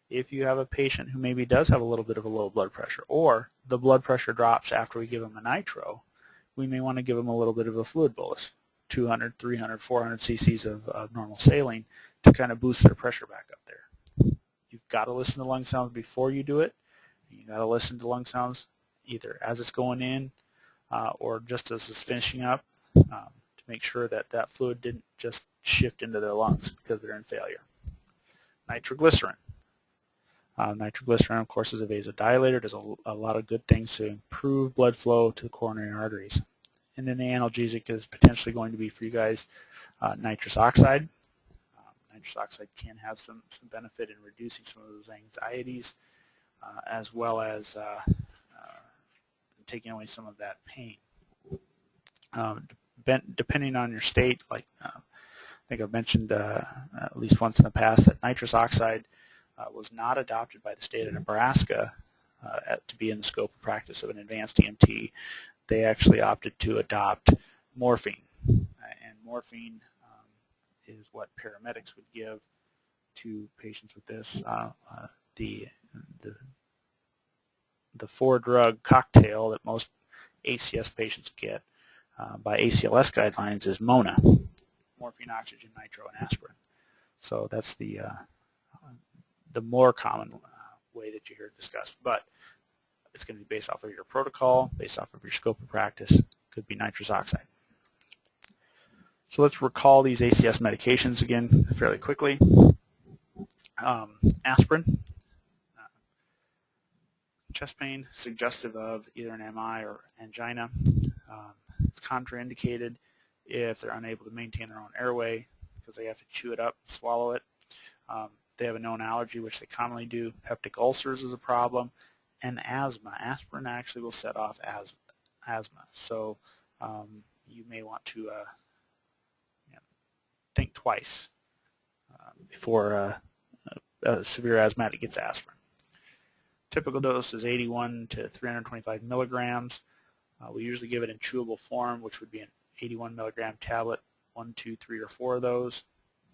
If you have a patient who maybe does have a little bit of a low blood pressure, or the blood pressure drops after we give them a nitro, we may want to give them a little bit of a fluid bolus, 200, 300, 400 cc's of normal saline to kind of boost their pressure back up there. You've got to listen to lung sounds before you do it. You've got to listen to lung sounds either as it's going in or just as it's finishing up to make sure that that fluid didn't just shift into their lungs because they're in failure. Nitroglycerin. Nitroglycerin, of course, is a vasodilator. Does a lot of good things to improve blood flow to the coronary arteries. And then the analgesic is potentially going to be for you guys nitrous oxide. Nitrous oxide can have some benefit in reducing some of those anxieties as well as taking away some of that pain. Depending on your state, like I think I've mentioned at least once in the past that nitrous oxide was not adopted by the state of Nebraska to be in the scope of practice of an advanced EMT. They actually opted to adopt morphine, and morphine is what paramedics would give to patients with this. The 4-drug cocktail that most ACS patients get by ACLS guidelines is MONA, morphine, oxygen, nitro, and aspirin. So that's the more common way that you hear it discussed, but it's going to be based off of your protocol, based off of your scope of practice. Could be nitrous oxide. So let's recall these ACS medications again fairly quickly. Aspirin, chest pain, suggestive of either an MI or angina. It's contraindicated if they're unable to maintain their own airway because they have to chew it up and swallow it. They have a known allergy, which they commonly do. Peptic ulcers is a problem. And asthma. Aspirin actually will set off asthma. So you may want to think twice before a severe asthmatic gets aspirin. Typical dose is 81 to 325 milligrams. We usually give it in chewable form, which would be an 81 milligram tablet, 1, 2, 3, or 4 of those.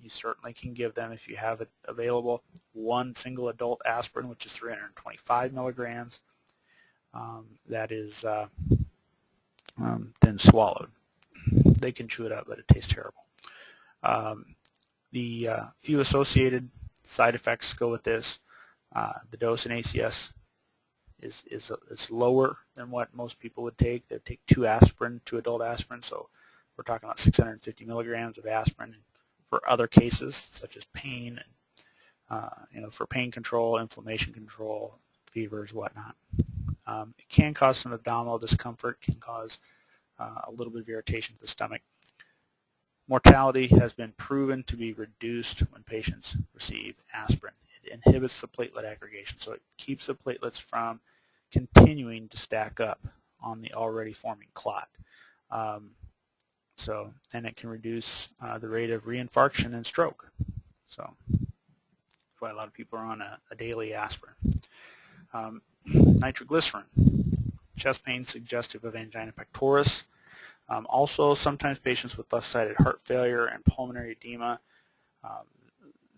You certainly can give them, if you have it available, 1 single adult aspirin, which is 325 milligrams. That is then swallowed. They can chew it up, but it tastes terrible. The few associated side effects go with this. The dose in ACS is lower than what most people would take. They would take 2 adult aspirin, so we're talking about 650 milligrams of aspirin. For other cases, such as pain, for pain control, inflammation control, fevers, whatnot. It can cause some abdominal discomfort, can cause a little bit of irritation to the stomach. Mortality has been proven to be reduced when patients receive aspirin. It inhibits the platelet aggregation, so it keeps the platelets from continuing to stack up on the already forming clot. And it can reduce the rate of reinfarction and stroke. So that's why a lot of people are on a daily aspirin. Nitroglycerin, chest pain suggestive of angina pectoris. Also, sometimes patients with left-sided heart failure and pulmonary edema.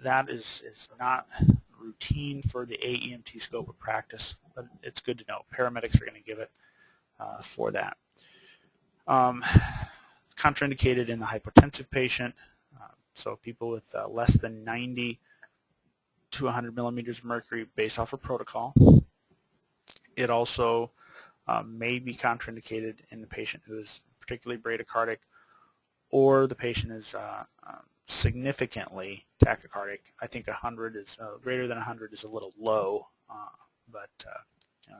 That is not routine for the AEMT scope of practice, but it's good to know. Paramedics are going to give it for that. Contraindicated in the hypotensive patient, so people with less than 90 to 100 millimeters of mercury based off of protocol. It also may be contraindicated in the patient who is particularly bradycardic, or the patient is significantly tachycardic. I think 100 is greater than 100 is a little low, but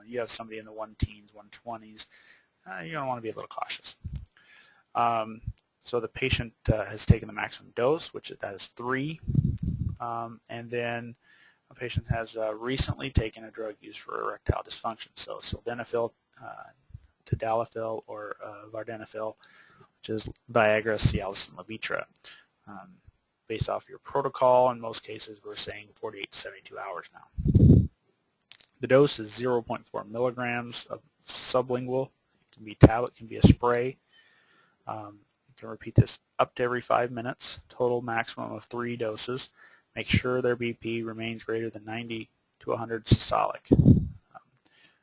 you have somebody in the 110s, 120s. You're going to want to be a little cautious. So the patient has taken the maximum dose, which that is 3, and then a patient has recently taken a drug used for erectile dysfunction, so sildenafil, tadalafil, or vardenafil, which is Viagra, Cialis, and Levitra. Based off your protocol, in most cases, we're saying 48 to 72 hours now. The dose is 0.4 milligrams of sublingual. It can be tablet, it can be a spray. You can repeat this up to every 5 minutes, total maximum of 3 doses. Make sure their BP remains greater than 90 to 100 systolic.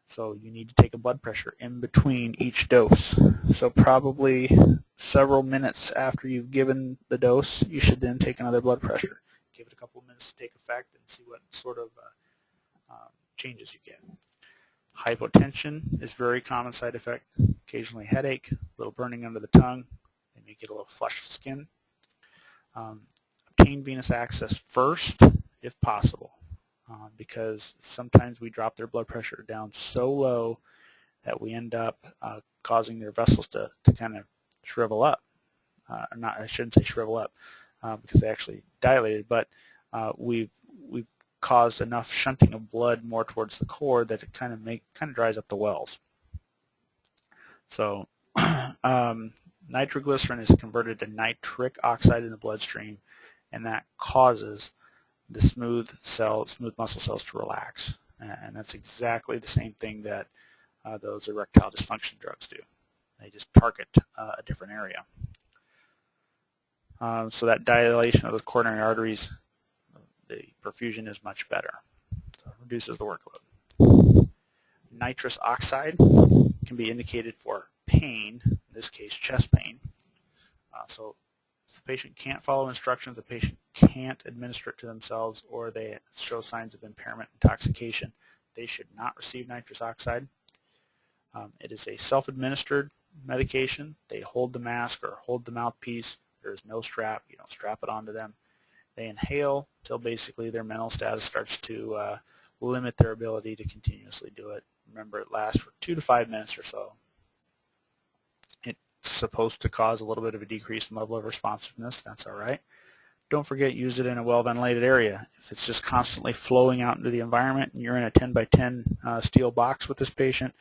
So you need to take a blood pressure in between each dose. So probably several minutes after you've given the dose, you should then take another blood pressure. Give it a couple of minutes to take effect and see what sort of changes you get. Hypotension is a very common side effect. Occasionally headache, a little burning under the tongue. They may get a little flushed skin. Obtain venous access first if possible, because sometimes we drop their blood pressure down so low that we end up causing their vessels to kind of shrivel up. I shouldn't say shrivel up because they actually dilated, but we've caused enough shunting of blood more towards the core that it kind of dries up the wells. So nitroglycerin is converted to nitric oxide in the bloodstream, and that causes the smooth muscle cells to relax. And that's exactly the same thing that those erectile dysfunction drugs do. They just target a different area. So that dilation of the coronary arteries, the perfusion is much better. So it reduces the workload. Nitrous oxide can be indicated for pain, in this case chest pain. So if the patient can't follow instructions, the patient can't administer it to themselves, or they show signs of impairment, intoxication, they should not receive nitrous oxide. It is a self-administered medication. They hold the mask or hold the mouthpiece. There's no strap. You don't strap it onto them. They inhale till basically their mental status starts to limit their ability to continuously do it. Remember, it lasts for 2 to 5 minutes or so. It's supposed to cause a little bit of a decreased level of responsiveness. That's all right. Don't forget, use it in a well-ventilated area. If it's just constantly flowing out into the environment and you're in a 10 by 10 steel box with this patient,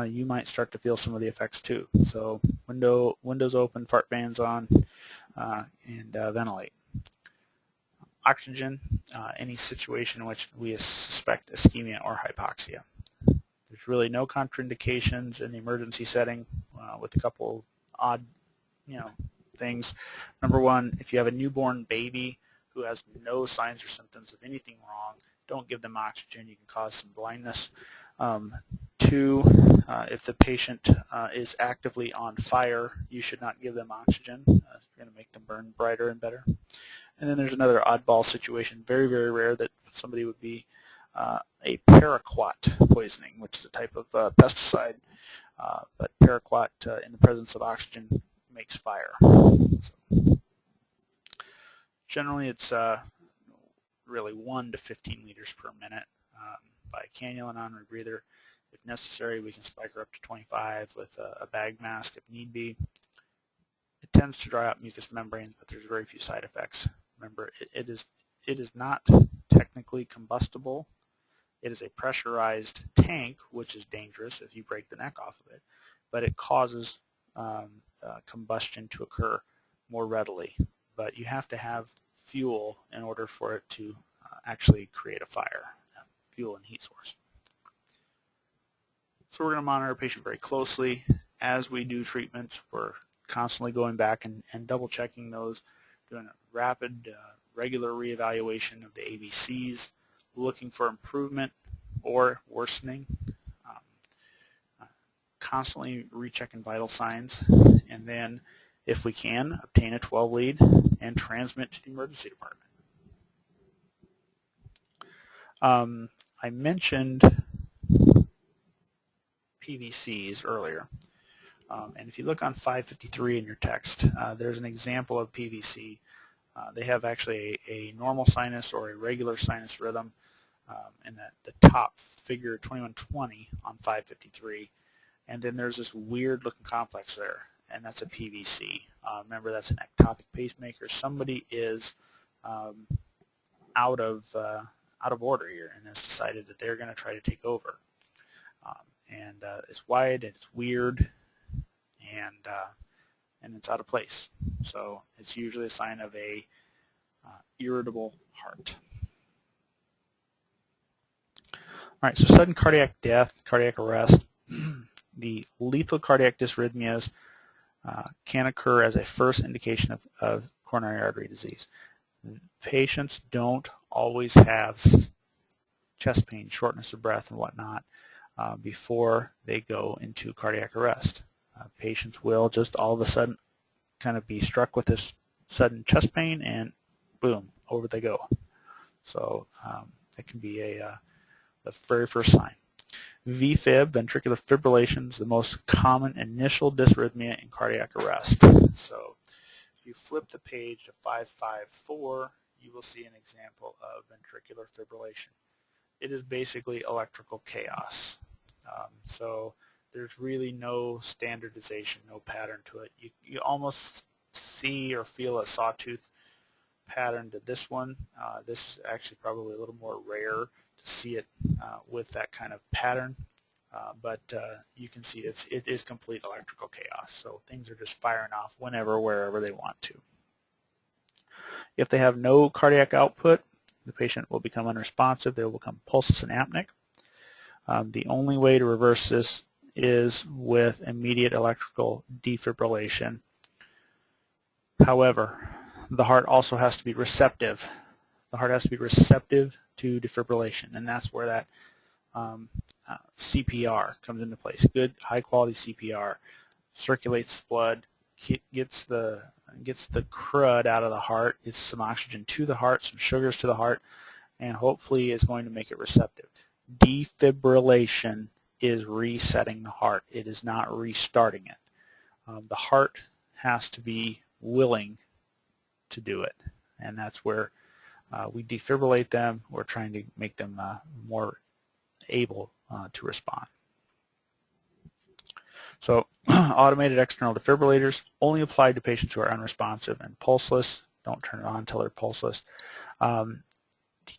you might start to feel some of the effects too. So windows open, fart fans on, and ventilate. Oxygen, any situation in which we suspect ischemia or hypoxia. There's really no contraindications in the emergency setting, with a couple odd, things. Number one, if you have a newborn baby who has no signs or symptoms of anything wrong, don't give them oxygen. You can cause some blindness. 2, if the patient is actively on fire, you should not give them oxygen. You're going to make them burn brighter and better. And then there's another oddball situation, very, very rare, that somebody would be a paraquat poisoning, which is a type of pesticide. But paraquat in the presence of oxygen makes fire. So generally, it's really 1 to 15 liters per minute. by a cannula and on-rebreather. If necessary, we can spike her up to 25 with a bag mask if need be. It tends to dry out mucous membranes, but there's very few side effects. Remember, it is not technically combustible. It is a pressurized tank, which is dangerous if you break the neck off of it, but it causes combustion to occur more readily. But you have to have fuel in order for it to actually create a fire, fuel and heat source. So we're going to monitor a patient very closely. As we do treatments, we're constantly going back and double checking those, doing a rapid, regular reevaluation of the ABCs, looking for improvement or worsening, constantly rechecking vital signs, and then, if we can, obtain a 12 lead and transmit to the emergency department. I mentioned PVCs earlier, and if you look on 553 in your text, there's an example of PVC. They have actually a normal sinus or a regular sinus rhythm, and the top figure 2120 on 553, and then there's this weird looking complex there, and that's a PVC. Remember, that's an ectopic pacemaker. Somebody is out of order here and has decided that they're going to try to take over. And it's wide and it's weird, and it's out of place. So it's usually a sign of a irritable heart. All right, so sudden cardiac death, cardiac arrest, the lethal cardiac dysrhythmias can occur as a first indication of coronary artery disease. Patients don't always have chest pain, shortness of breath, and whatnot before they go into cardiac arrest. Patients will just all of a sudden kind of be struck with this sudden chest pain, and boom, over they go. So that can be the very first sign. VFib, ventricular fibrillation, is the most common initial dysrhythmia in cardiac arrest. So if you flip the page to 554, you will see an example of ventricular fibrillation. It is basically electrical chaos. So there's really no standardization, no pattern to it. You almost see or feel a sawtooth pattern to this one. This is actually probably a little more rare to see it with that kind of pattern, but you can see it is complete electrical chaos. So things are just firing off whenever, wherever they want to. If they have no cardiac output, the patient will become unresponsive. They will become pulseless and apneic. The only way to reverse this is with immediate electrical defibrillation. However, the heart also has to be receptive. The heart has to be receptive to defibrillation, and that's where that CPR comes into place. Good, high-quality CPR circulates blood, gets the crud out of the heart, gets some oxygen to the heart, some sugars to the heart, and hopefully is going to make it receptive. Defibrillation is resetting the heart. It is not restarting it. The heart has to be willing to do it, and that's where we defibrillate them. We're trying to make them more able to respond. So automated external defibrillators only apply to patients who are unresponsive and pulseless. Don't turn it on until they're pulseless.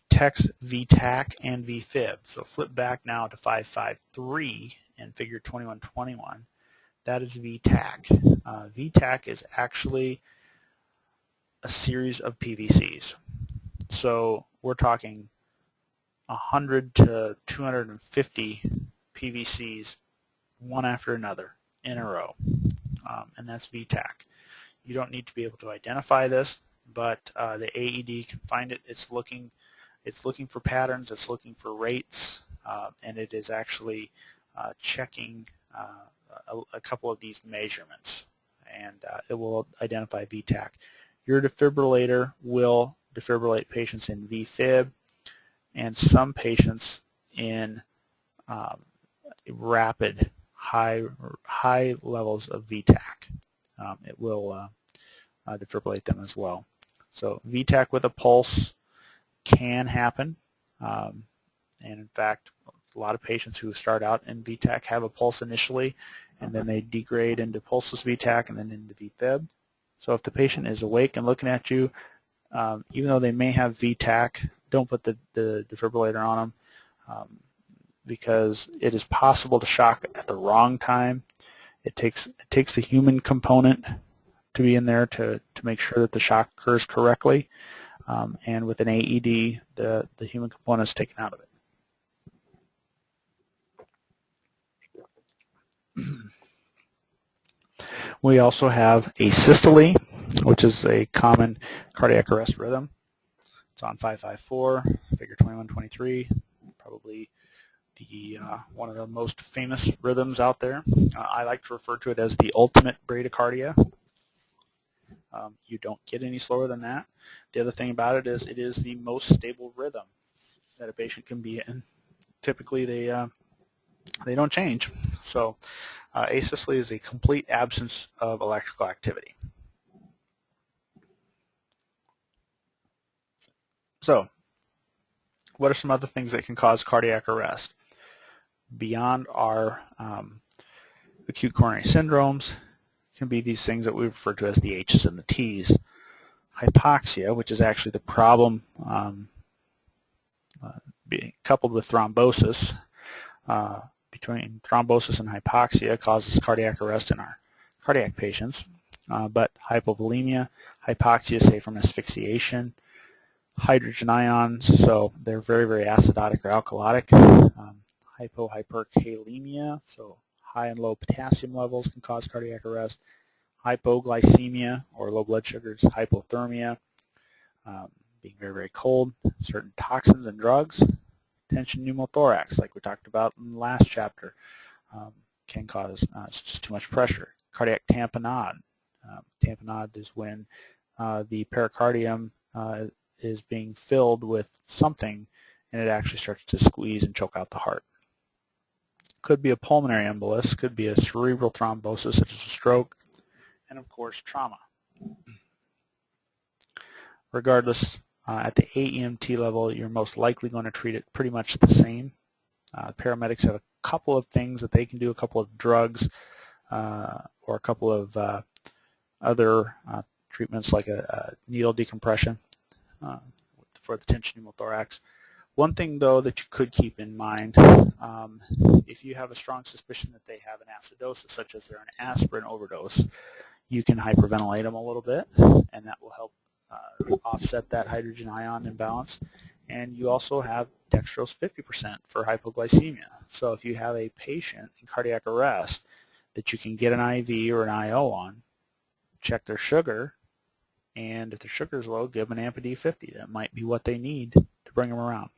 Detects VTAC and VFib. So flip back now to 553 in figure 2121. That is VTAC. VTAC is actually a series of PVCs. So we're talking 100 to 250 PVCs, one after another, in a row, and that's VTAC. You don't need to be able to identify this, but the AED can find it. It's looking for patterns. It's looking for rates, and it is actually checking a couple of these measurements, and it will identify VTAC. Your defibrillator will defibrillate patients in VFib and some patients in rapid high levels of VTAC. It will defibrillate them as well. So VTAC with a pulse can happen. And in fact, a lot of patients who start out in VTAC have a pulse initially, and then they degrade into pulseless VTAC and then into VFib. So if the patient is awake and looking at you, even though they may have VTAC, don't put the defibrillator on them, because it is possible to shock at the wrong time. It takes the human component to be in there to make sure that the shock occurs correctly, and with an AED, the human component is taken out of it. We also have asystole, which is a common cardiac arrest rhythm. It's on 554, figure 2123, probably the one of the most famous rhythms out there. I like to refer to it as the ultimate bradycardia. You don't get any slower than that. The other thing about it is the most stable rhythm that a patient can be in. Typically, they don't change. So asystole is a complete absence of electrical activity. So what are some other things that can cause cardiac arrest? Beyond our acute coronary syndromes can be these things that we refer to as the H's and the T's. Hypoxia, which is actually the problem being coupled with thrombosis, between thrombosis and hypoxia causes cardiac arrest in our cardiac patients, but hypovolemia, hypoxia, say from asphyxiation, hydrogen ions, so they're very, very acidotic or alkalotic, hyperkalemia, so high and low potassium levels can cause cardiac arrest, hypoglycemia or low blood sugars, hypothermia, being very, very cold, certain toxins and drugs, tension pneumothorax, like we talked about in the last chapter, can cause it's just too much pressure. Cardiac tamponade. Tamponade is when the pericardium is being filled with something and it actually starts to squeeze and choke out the heart. Could be a pulmonary embolus, could be a cerebral thrombosis such as a stroke, and of course trauma. Regardless, at the AEMT level, you're most likely going to treat it pretty much the same. Paramedics have a couple of things that they can do, a couple of drugs or a couple of other treatments like a needle decompression for the tension pneumothorax. One thing, though, that you could keep in mind, if you have a strong suspicion that they have an acidosis, such as they're an aspirin overdose, you can hyperventilate them a little bit, and that will help offset that hydrogen ion imbalance. And you also have dextrose 50% for hypoglycemia. So if you have a patient in cardiac arrest that you can get an IV or an IO on, check their sugar, and if their sugar is low, give them an AMPA D50. That might be what they need to bring them around.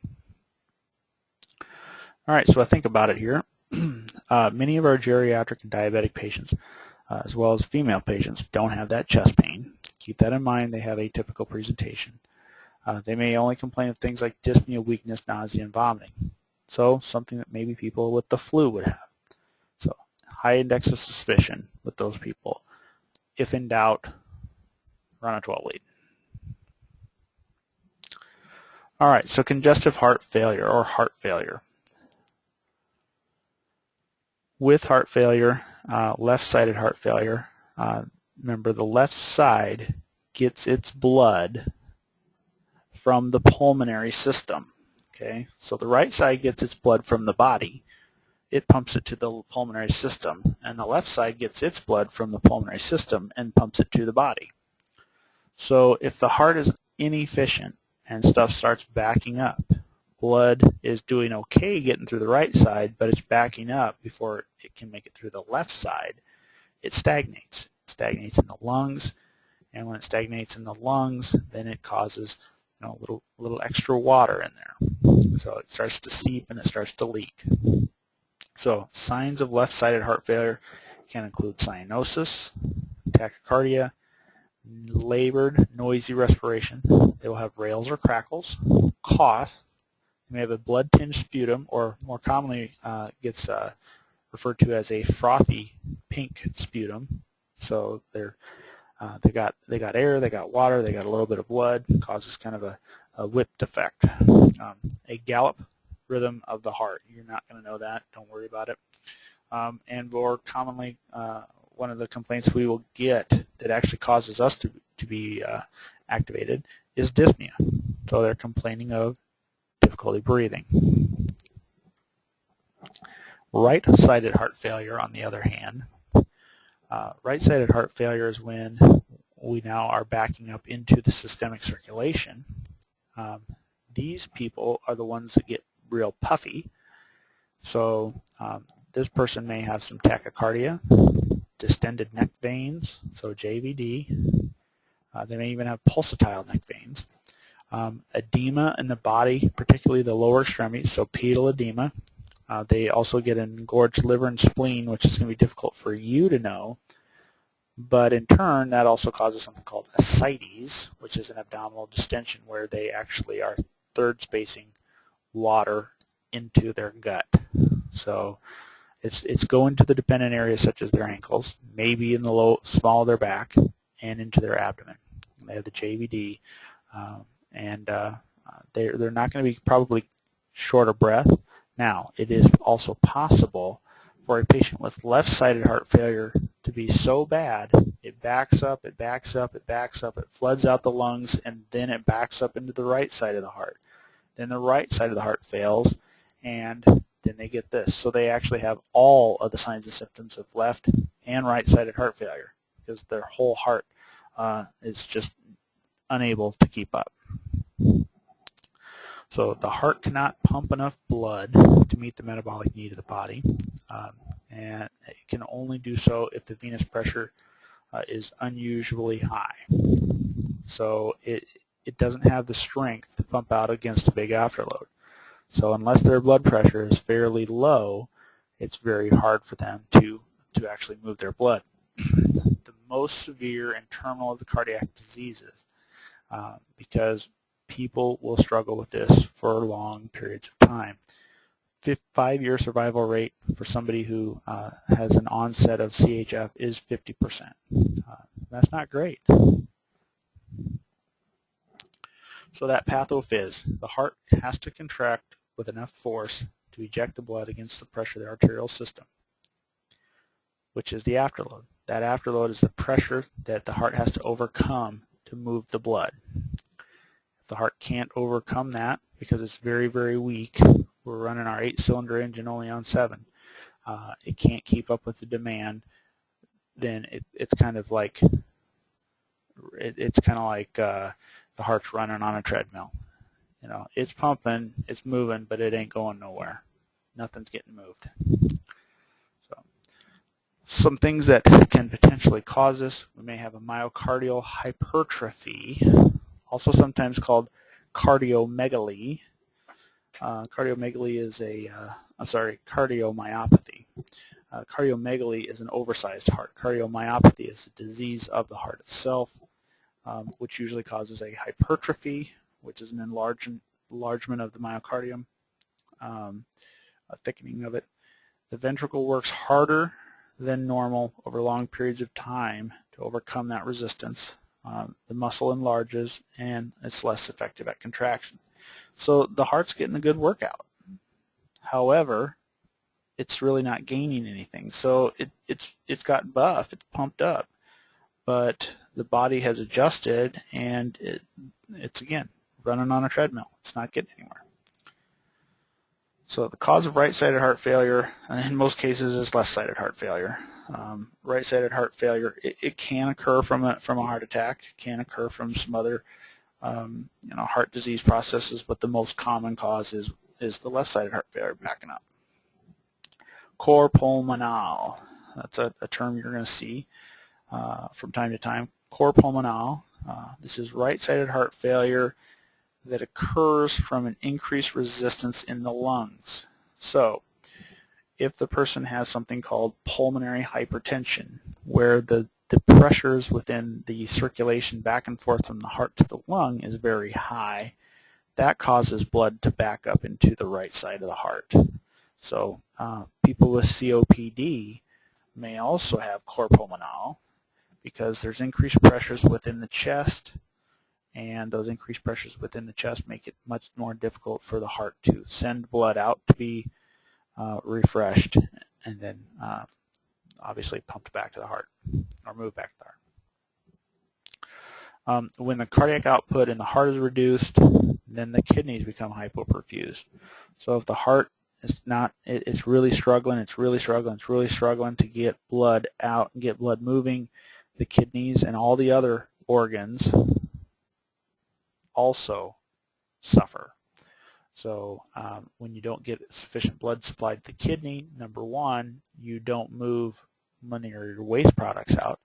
All right, so I think about it here. Many of our geriatric and diabetic patients, as well as female patients, don't have that chest pain. Keep that in mind. They have atypical presentation. They may only complain of things like dyspnea, weakness, nausea, and vomiting. So something that maybe people with the flu would have. So high index of suspicion with those people. If in doubt, run a 12 lead. All right, so congestive heart failure or heart failure. With heart failure, left-sided heart failure, remember the left side gets its blood from the pulmonary system. Okay, so the right side gets its blood from the body. It pumps it to the pulmonary system, and the left side gets its blood from the pulmonary system and pumps it to the body. So if the heart is inefficient and stuff starts backing up, blood is doing okay getting through the right side, but it's backing up before it can make it through the left side, it stagnates. It stagnates in the lungs, and when it stagnates in the lungs, then it causes a little extra water in there. So it starts to seep and it starts to leak. So signs of left-sided heart failure can include cyanosis, tachycardia, labored, noisy respiration. They will have rales or crackles, cough. They may have a blood-tinged sputum, or more commonly gets referred to as a frothy pink sputum. So they got air, they got water, they got a little bit of blood. Causes kind of a whipped effect. A gallop rhythm of the heart. You're not going to know that. Don't worry about it. And more commonly, one of the complaints we will get that actually causes us to be activated is dyspnea. So they're complaining of difficulty breathing. Right-sided heart failure, on the other hand, right-sided heart failure is when we now are backing up into the systemic circulation. These people are the ones that get real puffy. So this person may have some tachycardia, distended neck veins, so JVD. They may even have pulsatile neck veins. Edema in the body, particularly the lower extremities, so pedal edema. They also get an engorged liver and spleen, which is going to be difficult for you to know. But in turn, that also causes something called ascites, which is an abdominal distension where they actually are third spacing water into their gut. So it's going to the dependent areas such as their ankles, maybe in the small of their back, and into their abdomen. They have the JVD, and they're not going to be probably short of breath. Now, it is also possible for a patient with left-sided heart failure to be so bad, it backs up, it backs up, it backs up, it floods out the lungs, and then it backs up into the right side of the heart. Then the right side of the heart fails, and then they get this. So they actually have all of the signs and symptoms of left and right-sided heart failure because their whole heart is just unable to keep up. So the heart cannot pump enough blood to meet the metabolic need of the body, and it can only do so if the venous pressure is unusually high. So it doesn't have the strength to pump out against a big afterload. So unless their blood pressure is fairly low, it's very hard for them to actually move their blood. The most severe and terminal of the cardiac diseases, because people will struggle with this for long periods of time. 5-year survival rate for somebody who has an onset of CHF is 50%. That's not great. So that pathophys, the heart has to contract with enough force to eject the blood against the pressure of the arterial system, which is the afterload. That afterload is the pressure that the heart has to overcome to move the blood. If the heart can't overcome that because it's very, very weak, we're running our 8-cylinder engine only on 7, it can't keep up with the demand, then it's kind of like the heart's running on a treadmill. You know, it's pumping, it's moving, but it ain't going nowhere. Nothing's getting moved. So, some things that can potentially cause this: we may have a myocardial hypertrophy, also sometimes called cardiomegaly. Cardiomegaly is cardiomyopathy. Cardiomegaly is an oversized heart. Cardiomyopathy is a disease of the heart itself, which usually causes a hypertrophy, which is an enlargement of the myocardium, a thickening of it. The ventricle works harder than normal over long periods of time to overcome that resistance. The muscle enlarges, and it's less effective at contraction. So the heart's getting a good workout. However, it's really not gaining anything. So it's got buff, it's pumped up, but the body has adjusted, and it's again running on a treadmill. It's not getting anywhere. So the cause of right-sided heart failure, in most cases, is left-sided heart failure. Right-sided heart failure, it can occur from a heart attack. It can occur from some other heart disease processes, but the most common cause is the left-sided heart failure backing up. Cor pulmonale, that's a term you're going to see from time to time. Cor pulmonale, this is right-sided heart failure that occurs from an increased resistance in the lungs. So if the person has something called pulmonary hypertension, where the pressures within the circulation back and forth from the heart to the lung is very high, that causes blood to back up into the right side of the heart. So people with COPD may also have cor pulmonale because there's increased pressures within the chest and those increased pressures within the chest make it much more difficult for the heart to send blood out to be refreshed and then obviously pumped back to the heart or moved back to the heart. When the cardiac output in the heart is reduced, then the kidneys become hypoperfused. So if the heart is not, it's really struggling to get blood out and get blood moving, the kidneys and all the other organs also suffer. So when you don't get sufficient blood supplied to the kidney, number one, you don't move many of your waste products out.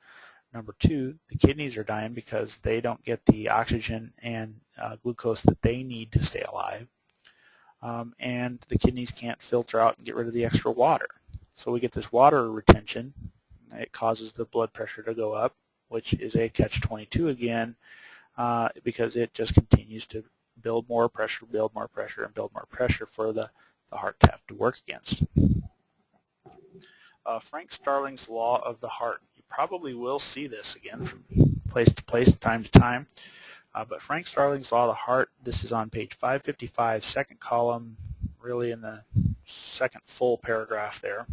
Number two, the kidneys are dying because they don't get the oxygen and glucose that they need to stay alive. And the kidneys can't filter out and get rid of the extra water. So we get this water retention. It causes the blood pressure to go up, which is a catch-22 again, because it just continues to build more pressure, and build more pressure for the heart to have to work against. Frank Starling's law of the heart. You probably will see this again from place to place, time to time. But Frank Starling's law of the heart, this is on page 555, second column, really in the second full paragraph there.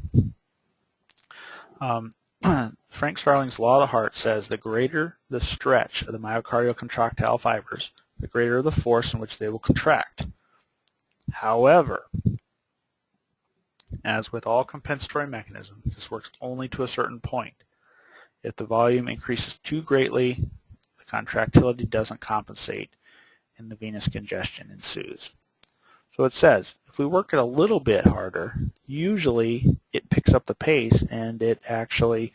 Frank Starling's law of the heart says the greater the stretch of the myocardial contractile fibers, the greater the force in which they will contract. However, as with all compensatory mechanisms, this works only to a certain point. If the volume increases too greatly, the contractility doesn't compensate and the venous congestion ensues. So it says if we work it a little bit harder, usually it picks up the pace and it actually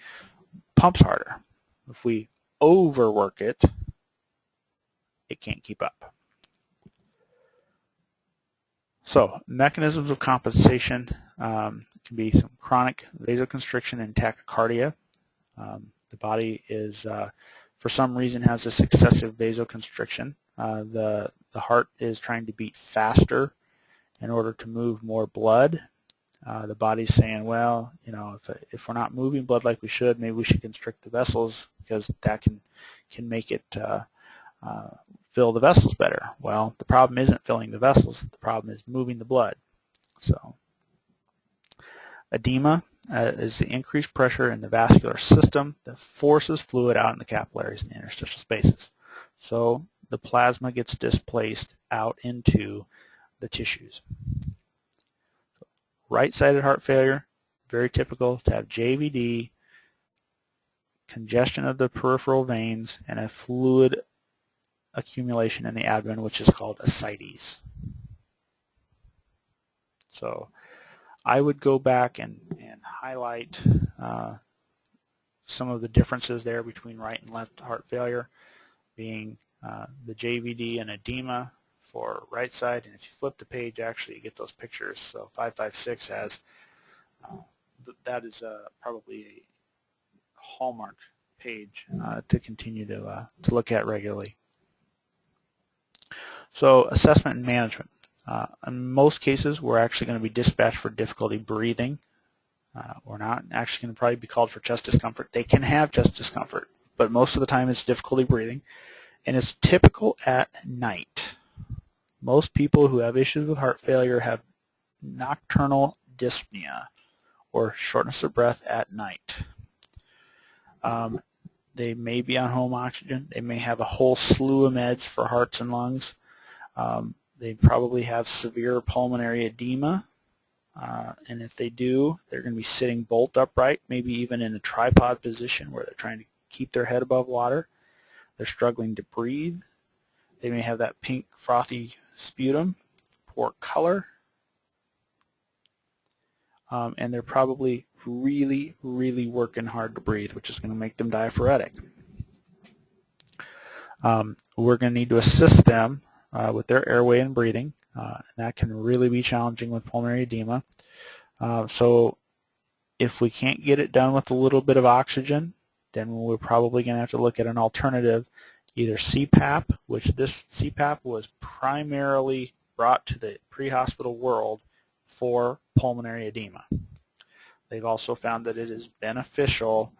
pumps harder. If we overwork it, it can't keep up. So mechanisms of compensation can be some chronic vasoconstriction and tachycardia. The body is, for some reason, has this excessive vasoconstriction. The heart is trying to beat faster in order to move more blood. The body's saying, well, you know, if we're not moving blood like we should, maybe we should constrict the vessels because that can make it fill the vessels better. Well, the problem isn't filling the vessels. The problem is moving the blood. So edema is the increased pressure in the vascular system that forces fluid out in the capillaries and the interstitial spaces. So the plasma gets displaced out into the tissues. Right-sided heart failure, very typical to have JVD, congestion of the peripheral veins, and a fluid accumulation in the abdomen, which is called ascites. So I would go back and highlight some of the differences there between right and left heart failure, being the JVD and edema for right side, and if you flip the page, actually you get those pictures. So 556 has that is probably a hallmark page to continue to look at regularly. So assessment and management. In most cases, we're actually going to be dispatched for difficulty breathing. We're not actually going to probably be called for chest discomfort. They can have chest discomfort, but most of the time it's difficulty breathing, and it's typical at night. Most people who have issues with heart failure have nocturnal dyspnea, or shortness of breath at night. They may be on home oxygen. They may have a whole slew of meds for hearts and lungs. They probably have severe pulmonary edema, and if they do, they're going to be sitting bolt upright, maybe even in a tripod position where they're trying to keep their head above water. They're struggling to breathe. They may have that pink frothy sputum, poor color, and they're probably really, really working hard to breathe, which is going to make them diaphoretic. We're going to need to assist them with their airway and breathing, and that can really be challenging with pulmonary edema. So if we can't get it done with a little bit of oxygen, then we're probably going to have to look at an alternative, either CPAP, which this CPAP was primarily brought to the pre-hospital world for pulmonary edema. They've also found that it is beneficial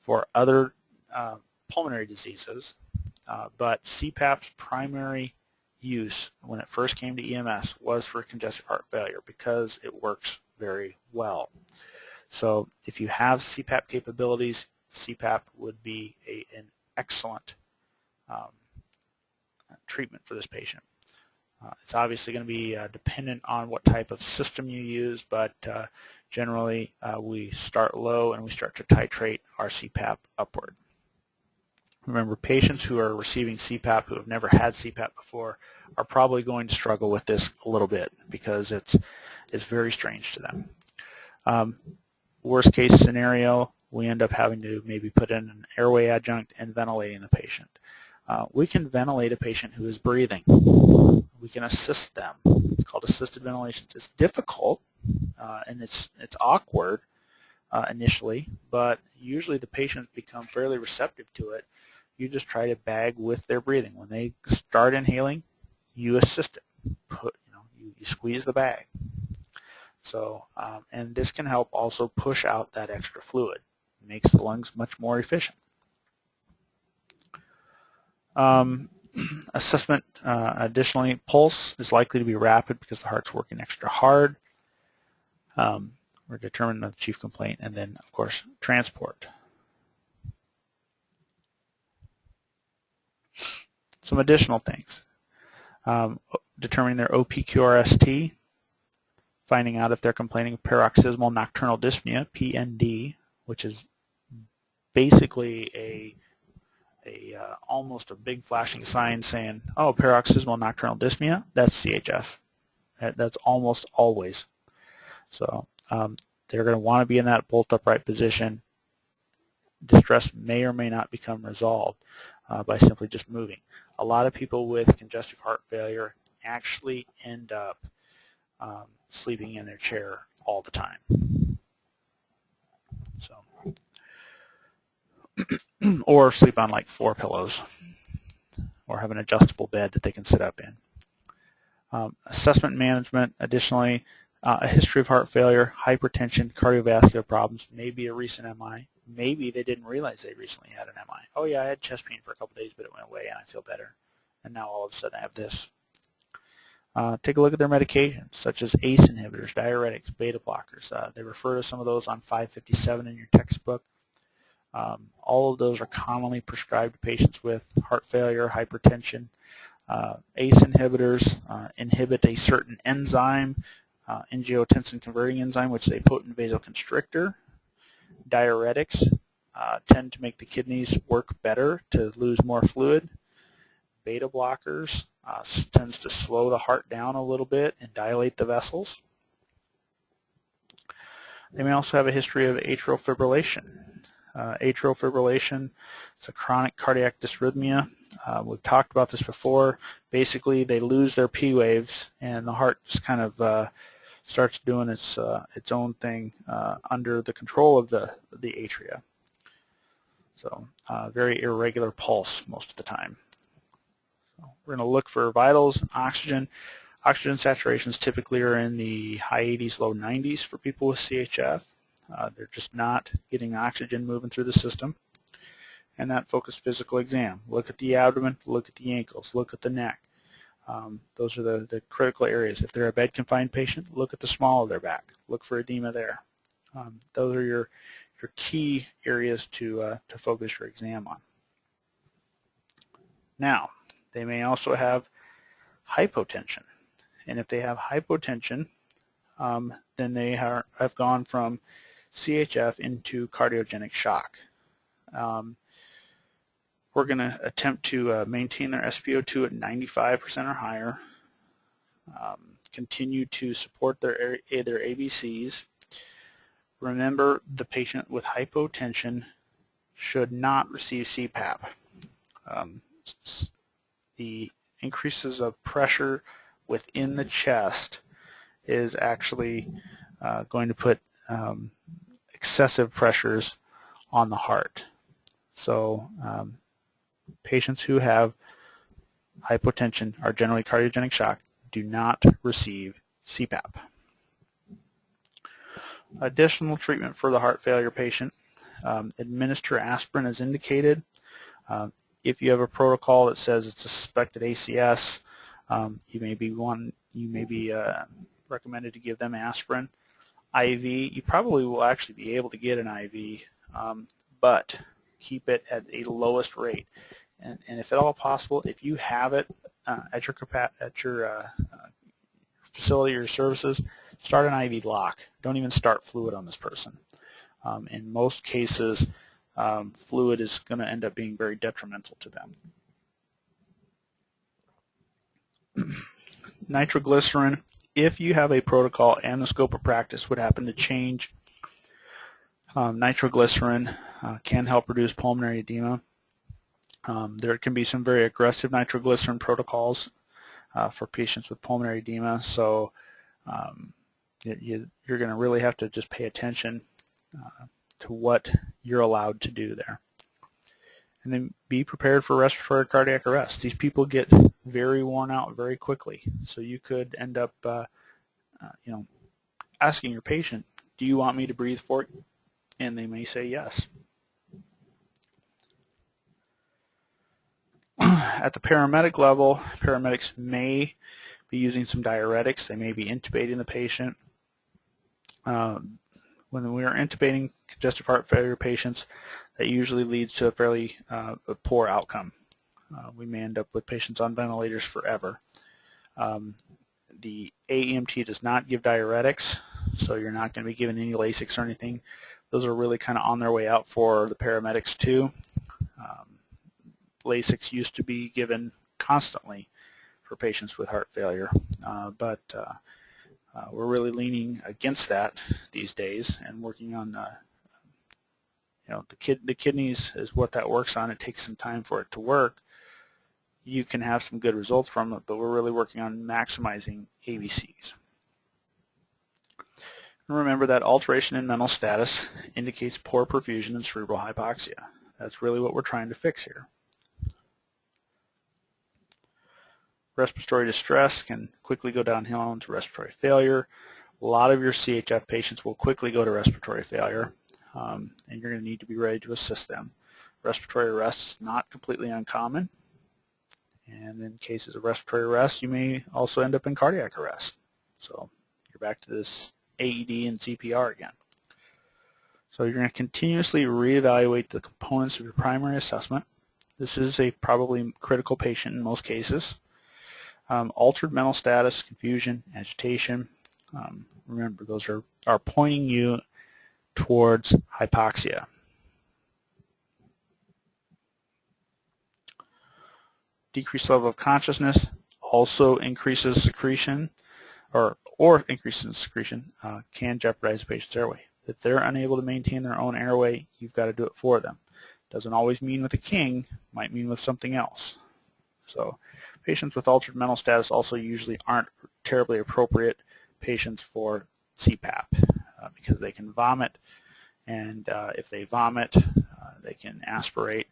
for other pulmonary diseases, but CPAP's primary use when it first came to EMS was for congestive heart failure because it works very well. So if you have CPAP capabilities, CPAP would be an excellent treatment for this patient. It's obviously going to be dependent on what type of system you use, but generally we start low and we start to titrate our CPAP upward. Remember, patients who are receiving CPAP who have never had CPAP before are probably going to struggle with this a little bit because it's very strange to them. Worst case scenario, we end up having to maybe put in an airway adjunct and ventilating the patient. We can ventilate a patient who is breathing. We can assist them. It's called assisted ventilation. It's difficult and it's awkward initially, but usually the patients become fairly receptive to it. You just try to bag with their breathing. When they start inhaling, you assist it. You squeeze the bag. So, and this can help also push out that extra fluid. It makes the lungs much more efficient. Assessment, additionally, pulse is likely to be rapid because the heart's working extra hard. We're determining the chief complaint, and then, of course, transport. Some additional things. Determining their OPQRST, finding out if they're complaining of paroxysmal nocturnal dyspnea, PND, which is basically almost a big flashing sign saying, oh, paroxysmal nocturnal dyspnea, that's CHF. That's almost always. So they're going to want to be in that bolt upright position. Distress may or may not become resolved by simply just moving. A lot of people with congestive heart failure actually end up sleeping in their chair all the time. So, or sleep on like 4 pillows, or have an adjustable bed that they can sit up in. Assessment management, additionally, a history of heart failure, hypertension, cardiovascular problems, maybe a recent MI. Maybe they didn't realize they recently had an MI. Oh yeah, I had chest pain for a couple days, but it went away and I feel better. And now all of a sudden I have this. Take a look at their medications, such as ACE inhibitors, diuretics, beta blockers. They refer to some of those on 557 in your textbook. All of those are commonly prescribed to patients with heart failure, hypertension. ACE inhibitors inhibit a certain enzyme, angiotensin converting enzyme, which is a potent vasoconstrictor. Diuretics tend to make the kidneys work better to lose more fluid. Beta blockers tends to slow the heart down a little bit and dilate the vessels. They may also have a history of atrial fibrillation. Atrial fibrillation is a chronic cardiac dysrhythmia. We've talked about this before. Basically, they lose their P waves, and the heart just kind of starts doing its own thing under the control of the atria. So very irregular pulse most of the time. So we're going to look for vitals and oxygen. Oxygen saturations typically are in the high 80s, low 90s for people with CHF. They're just not getting oxygen moving through the system. And that focused physical exam. Look at the abdomen, look at the ankles, look at the neck. Those are the critical areas. If they're a bed-confined patient, look at the small of their back. Look for edema there. Those are your key areas to focus your exam on. Now, they may also have hypotension. And if they have hypotension, then they have gone from CHF into cardiogenic shock. We're going to attempt to maintain their SpO2 at 95% or higher, continue to support their ABCs. Remember, the patient with hypotension should not receive CPAP. The increases of pressure within the chest is actually going to put excessive pressures on the heart. So patients who have hypotension or generally cardiogenic shock do not receive CPAP. Additional treatment for the heart failure patient, administer aspirin as indicated. If you have a protocol that says it's a suspected ACS, you may be recommended to give them aspirin. IV, you probably will actually be able to get an IV, but keep it at a lowest rate. And if at all possible, if you have it at your facility or services, start an IV lock. Don't even start fluid on this person. In most cases, fluid is going to end up being very detrimental to them. Nitroglycerin, if you have a protocol and the scope of practice would happen to change, nitroglycerin can help reduce pulmonary edema. There can be some very aggressive nitroglycerin protocols for patients with pulmonary edema, so you're going to really have to just pay attention to what you're allowed to do there. And then be prepared for respiratory cardiac arrest. These people get very worn out very quickly, so you could end up asking your patient, do you want me to breathe for you? And they may say yes. At the paramedic level, paramedics may be using some diuretics. They may be intubating the patient. When we are intubating congestive heart failure patients, that usually leads to a fairly poor outcome. We may end up with patients on ventilators forever. The AEMT does not give diuretics, so you're not going to be given any Lasix or anything. Those are really kind of on their way out for the paramedics too. Lasix used to be given constantly for patients with heart failure, but we're really leaning against that these days and working on the kidneys is what that works on. It takes some time for it to work. You can have some good results from it, but we're really working on maximizing ABCs. And remember that alteration in mental status indicates poor perfusion and cerebral hypoxia. That's really what we're trying to fix here. Respiratory distress can quickly go downhill into respiratory failure. A lot of your CHF patients will quickly go to respiratory failure, and you're going to need to be ready to assist them. Respiratory arrest is not completely uncommon, and in cases of respiratory arrest, you may also end up in cardiac arrest. So you're back to this AED and CPR again. So you're going to continuously reevaluate the components of your primary assessment. This is a probably critical patient in most cases. Altered mental status, confusion, agitation. Remember, those are pointing you towards hypoxia. Decreased level of consciousness also increases secretion, or increases secretion can jeopardize the patient's airway. If they're unable to maintain their own airway, you've got to do it for them. Doesn't always mean with a king, might mean with something else. So patients with altered mental status also usually aren't terribly appropriate patients for CPAP because they can vomit, and if they vomit, they can aspirate.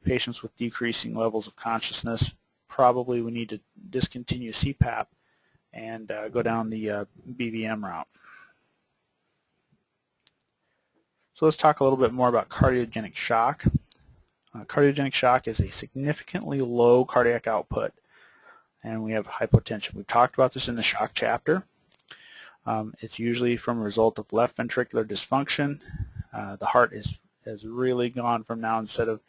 Patients with decreasing levels of consciousness, probably we need to discontinue CPAP and go down the BVM route. So let's talk a little bit more about cardiogenic shock. Cardiogenic shock is a significantly low cardiac output, and we have hypotension. We've talked about this in the shock chapter. It's usually from a result of left ventricular dysfunction. The heart has really gone from now, instead of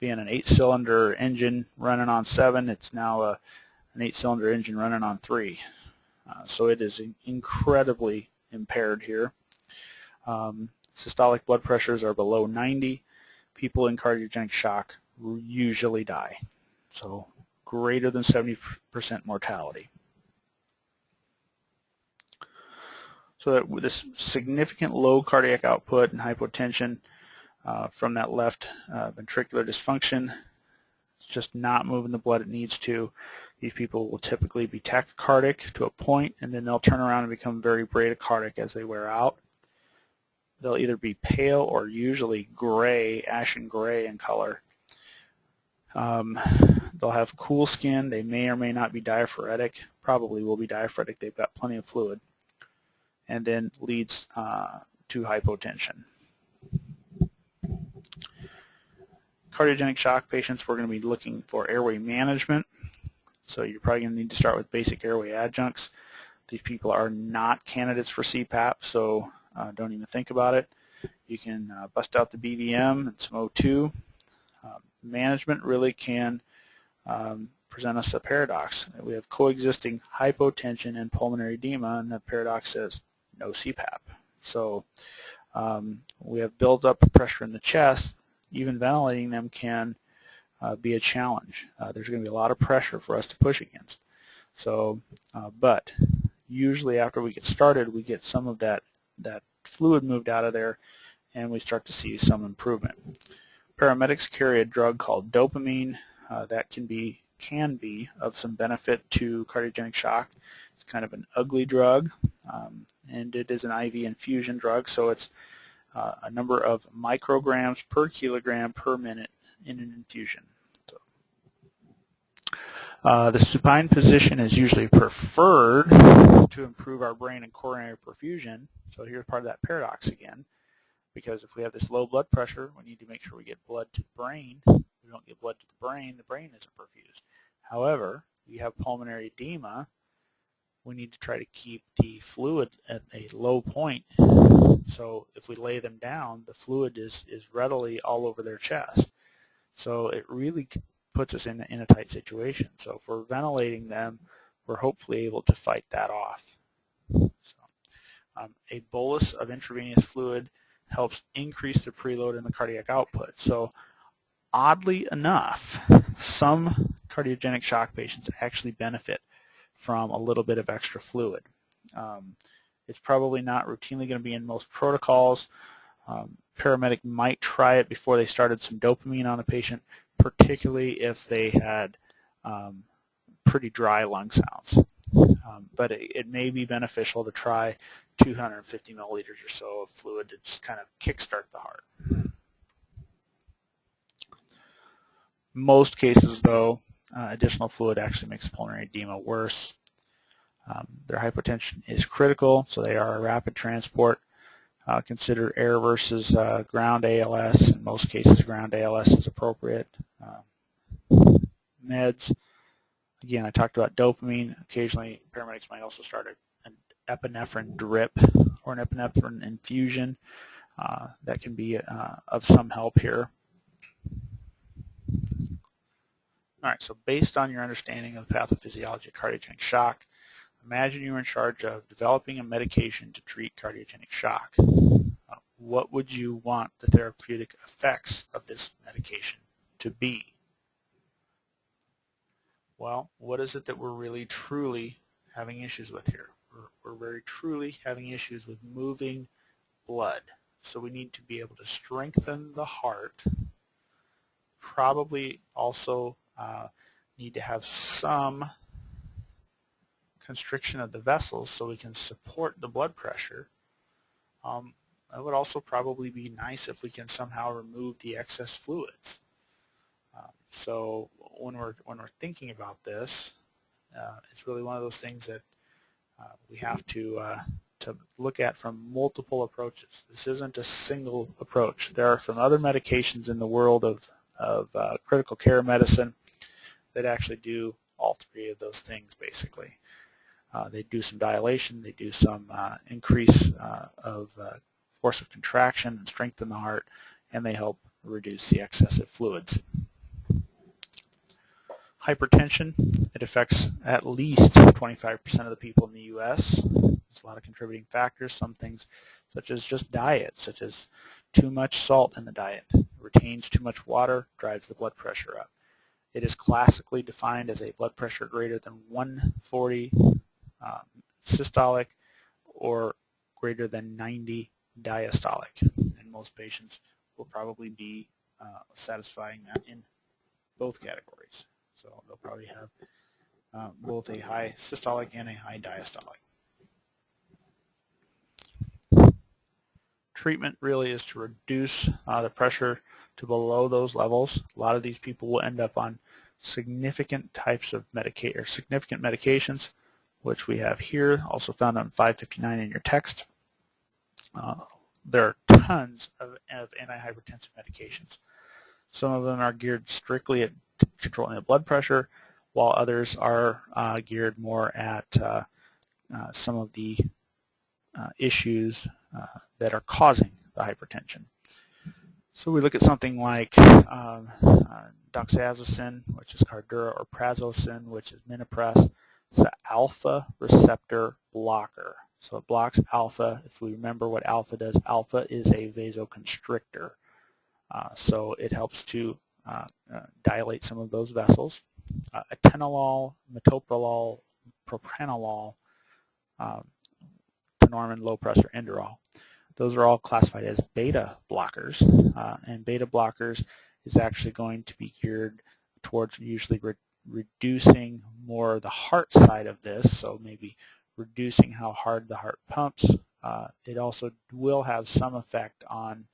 being an 8-cylinder engine running on 7, it's now an 8-cylinder engine running on 3. So it is incredibly impaired here. Systolic blood pressures are below 90. People in cardiogenic shock usually die. So greater than 70% mortality. So that with this significant low cardiac output and hypotension from that left ventricular dysfunction, it's just not moving the blood it needs to. These people will typically be tachycardic to a point, and then they'll turn around and become very bradycardic as they wear out. They'll either be pale or usually gray, ashen gray in color. They'll have cool skin. They may or may not be diaphoretic. Probably will be diaphoretic. They've got plenty of fluid. And then leads to hypotension. cardiogenic shock patients, we're going to be looking for airway management. So you're probably going to need to start with basic airway adjuncts. These people are not candidates for CPAP, so don't even think about it. You can bust out the BVM and some O2. Management really can present us a paradox. We have coexisting hypotension and pulmonary edema, and the paradox says no CPAP. So we have built up pressure in the chest. Even ventilating them can be a challenge. There's going to be a lot of pressure for us to push against. So, but usually after we get started, we get some of that fluid moved out of there, and we start to see some improvement. Paramedics carry a drug called dopamine that can be of some benefit to cardiogenic shock. It's kind of an ugly drug, and it is an IV infusion drug, so it's a number of micrograms per kilogram per minute in an infusion. The supine position is usually preferred to improve our brain and coronary perfusion. So here's part of that paradox again, because if we have this low blood pressure, we need to make sure we get blood to the brain. If we don't get blood to the brain isn't perfused. However, we have pulmonary edema, we need to try to keep the fluid at a low point. So if we lay them down, the fluid is readily all over their chest. So it really puts us in a tight situation. So if we're ventilating them, we're hopefully able to fight that off. So, a bolus of intravenous fluid helps increase the preload and the cardiac output. So oddly enough, some cardiogenic shock patients actually benefit from a little bit of extra fluid. It's probably not routinely going to be in most protocols. Paramedic might try it before they started some dopamine on a patient, particularly if they had pretty dry lung sounds. But it may be beneficial to try 250 milliliters or so of fluid to just kind of kickstart the heart. Most cases, though, additional fluid actually makes pulmonary edema worse. Their hypotension is critical, so they are a rapid transport. Consider air versus ground ALS. In most cases, ground ALS is appropriate. Meds, again, I talked about dopamine. Occasionally, paramedics might also start an epinephrine drip or an epinephrine infusion. That can be of some help here. All right, so based on your understanding of the pathophysiology of cardiogenic shock, imagine you're in charge of developing a medication to treat cardiogenic shock. What would you want the therapeutic effects of this medication to be? Well, what is it that we're really truly having issues with here? We're very truly having issues with moving blood. So we need to be able to strengthen the heart, probably also need to have some constriction of the vessels so we can support the blood pressure. It would also probably be nice if we can somehow remove the excess fluids. So when we're thinking about this, it's really one of those things that we have to look at from multiple approaches. This isn't a single approach. There are some other medications in the world of critical care medicine that actually do all three of those things, basically. They do some dilation, they do some increase of force of contraction and strengthen the heart, and they help reduce the excessive fluids. Hypertension, it affects at least 25% of the people in the U.S. There's a lot of contributing factors, some things such as just diet, such as too much salt in the diet, retains too much water, drives the blood pressure up. It is classically defined as a blood pressure greater than 140 systolic or greater than 90 diastolic. And most patients will probably be satisfying that in both categories. So they'll probably have both a high systolic and a high diastolic. Treatment really is to reduce the pressure to below those levels. A lot of these people will end up on significant types of significant medications, which we have here, also found on 559 in your text. There are tons of antihypertensive medications. Some of them are geared strictly at controlling the blood pressure, while others are geared more at some of the issues that are causing the hypertension. So we look at something like doxazosin, which is Cardura, or prazosin, which is Minipress. It's an alpha receptor blocker. So it blocks alpha. If we remember what alpha does, alpha is a vasoconstrictor. So it helps to dilate some of those vessels. Atenolol, metoprolol, propranolol, tenormin, low pressure Inderal. Those are all classified as beta blockers, and beta blockers is actually going to be geared towards usually reducing more the heart side of this, so maybe reducing how hard the heart pumps. It also will have some effect on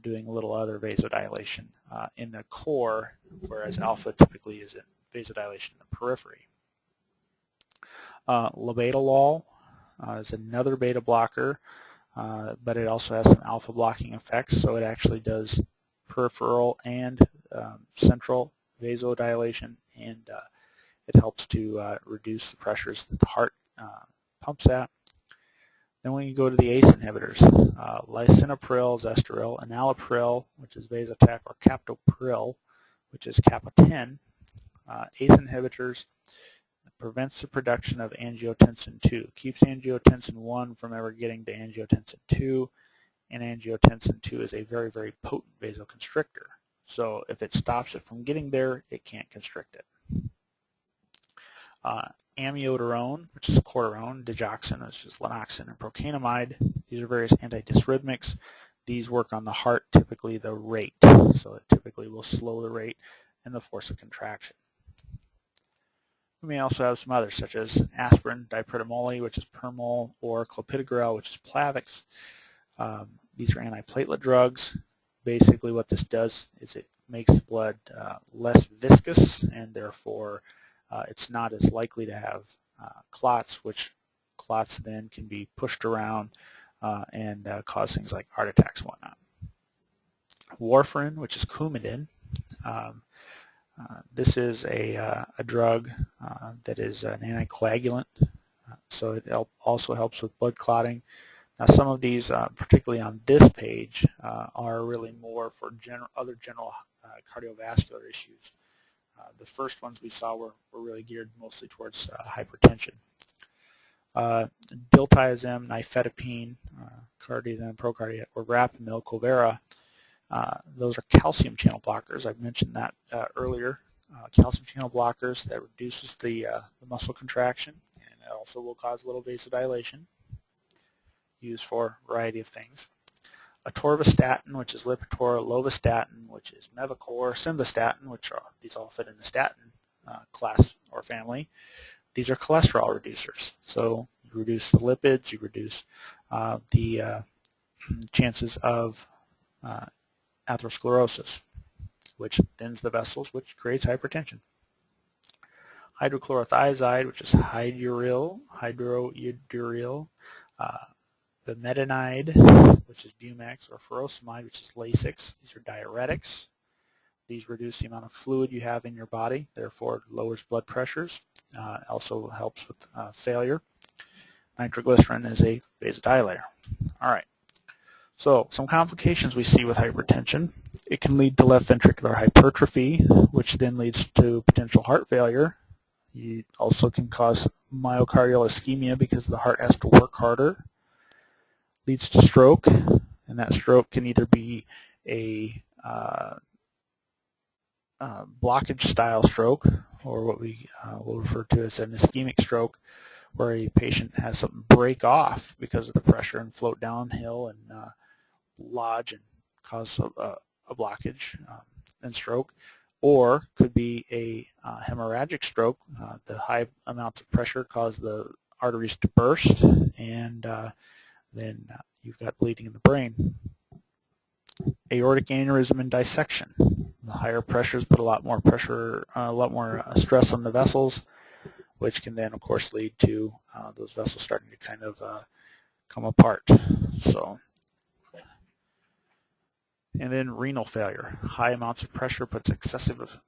doing a little other vasodilation in the core, whereas alpha typically is in vasodilation in the periphery. Labetalol is another beta blocker, but it also has some alpha blocking effects, so it actually does peripheral and central vasodilation, and it helps to reduce the pressures that the heart pumps at. Then when you go to the ACE inhibitors, lisinopril, zestril, enalapril, which is Vasotac, or captopril, which is Kappa-10, ACE inhibitors prevents the production of angiotensin II, keeps angiotensin I from ever getting to angiotensin II, and angiotensin II is a very, very potent vasoconstrictor. So if it stops it from getting there, it can't constrict it. Amiodarone, which is cortisone, digoxin, which is lanoxin, and procainamide. These are various antidysrhythmics. These work on the heart, typically the rate. So it typically will slow the rate and the force of contraction. We may also have some others, such as aspirin, dipridamole, which is Permol, or clopidogrel, which is Plavix. These are antiplatelet drugs. Basically what this does is it makes the blood less viscous, and therefore it's not as likely to have clots, which clots then can be pushed around and cause things like heart attacks and whatnot. Warfarin, which is Coumadin. This is a drug that is an anticoagulant, so it also helps with blood clotting. Now some of these, particularly on this page, are really more for other general cardiovascular issues. The first ones we saw were really geared mostly towards hypertension. Diltiazem, nifedipine, Cardizem, Procardia, or Rapamil, Covera. Those are calcium channel blockers. I've mentioned that earlier. Calcium channel blockers that reduces the muscle contraction, and it also will cause a little vasodilation, used for a variety of things. Atorvastatin, which is Lipitor, lovastatin, which is Mevacor, simvastatin, which are, these all fit in the statin class or family. These are cholesterol reducers. So you reduce the lipids, you reduce the chances of atherosclerosis, which thins the vessels, which creates hypertension. Hydrochlorothiazide, which is hydroxyuryl, Bemetanide, which is Bumex, or furosemide, which is Lasix. These are diuretics. These reduce the amount of fluid you have in your body, therefore it lowers blood pressures. Also helps with failure. Nitroglycerin is a vasodilator. All right. So some complications we see with hypertension. It can lead to left ventricular hypertrophy, which then leads to potential heart failure. You also can cause myocardial ischemia because the heart has to work harder. Leads to stroke, and that stroke can either be a blockage style stroke, or what we will refer to as an ischemic stroke, where a patient has something break off because of the pressure and float downhill and lodge and cause a blockage and stroke. Or could be a hemorrhagic stroke. The high amounts of pressure cause the arteries to burst, and then you've got bleeding in the brain. Aortic aneurysm and dissection. The higher pressures put a lot more pressure, stress on the vessels, which can then, of course, lead to those vessels starting to kind of come apart. So And then renal failure. High amounts of pressure puts excessive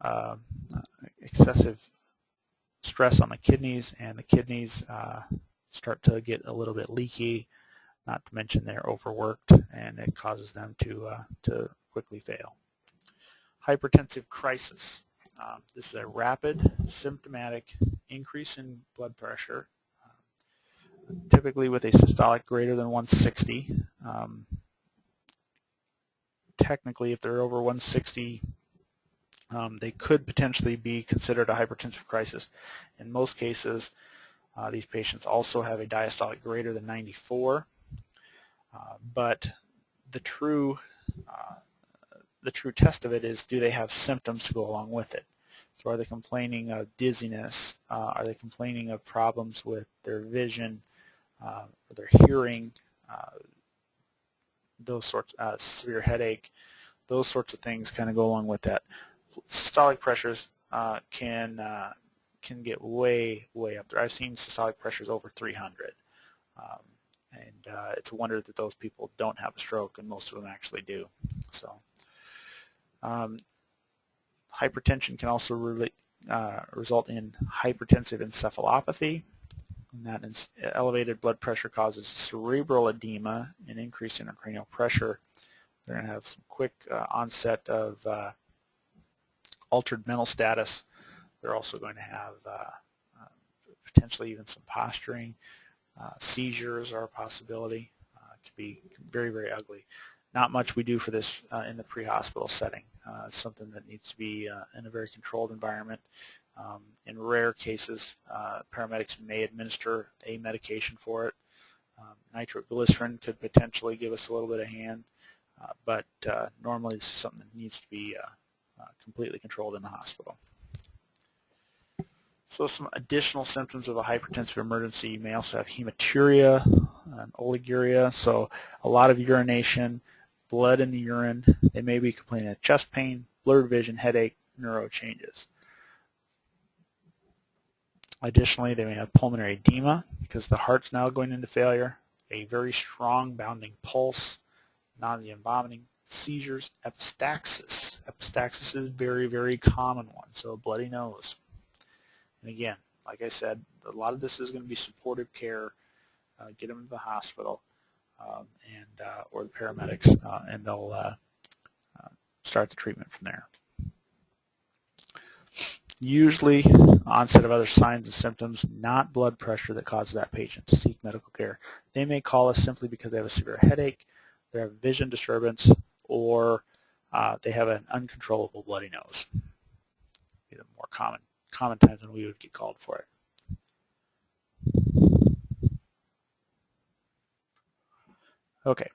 stress on the kidneys, and the kidneys start to get a little bit leaky, not to mention they're overworked, and it causes them to quickly fail. Hypertensive crisis. This is a rapid symptomatic increase in blood pressure, typically with a systolic greater than 160. Technically, if they're over 160, they could potentially be considered a hypertensive crisis. In most cases, these patients also have a diastolic greater than 94, but the true test of it is, do they have symptoms to go along with it? So are they complaining of dizziness? Are they complaining of problems with their vision, or their hearing, those sorts, severe headache, those sorts of things kind of go along with that. Systolic pressures can get way up there. I've seen systolic pressures over 300, and it's a wonder that those people don't have a stroke, and most of them actually do. So hypertension can also result in hypertensive encephalopathy, and that elevated blood pressure causes cerebral edema and increased intracranial pressure. They're going to have some quick onset of altered mental status. They're also going to have potentially even some posturing. Seizures are a possibility. It can be very ugly. Not much we do for this in the pre-hospital setting. It's something that needs to be in a very controlled environment. In rare cases, paramedics may administer a medication for it. Nitroglycerin could potentially give us a little bit of hand, but normally this is something that needs to be completely controlled in the hospital. So some additional symptoms of a hypertensive emergency: you may also have hematuria and oliguria, so a lot of urination, blood in the urine. They may be complaining of chest pain, blurred vision, headache, neuro changes. Additionally, they may have pulmonary edema because the heart's now going into failure, a very strong bounding pulse, nausea and vomiting, seizures, epistaxis. Epistaxis is a very common one, so a bloody nose. And again, like I said, a lot of this is going to be supportive care. Get them to the hospital or the paramedics, and they'll start the treatment from there. Usually, onset of other signs and symptoms, not blood pressure, that causes that patient to seek medical care. They may call us simply because they have a severe headache, they have vision disturbance, or they have an uncontrollable bloody nose. Be the more common times when we would get called for it. Okay,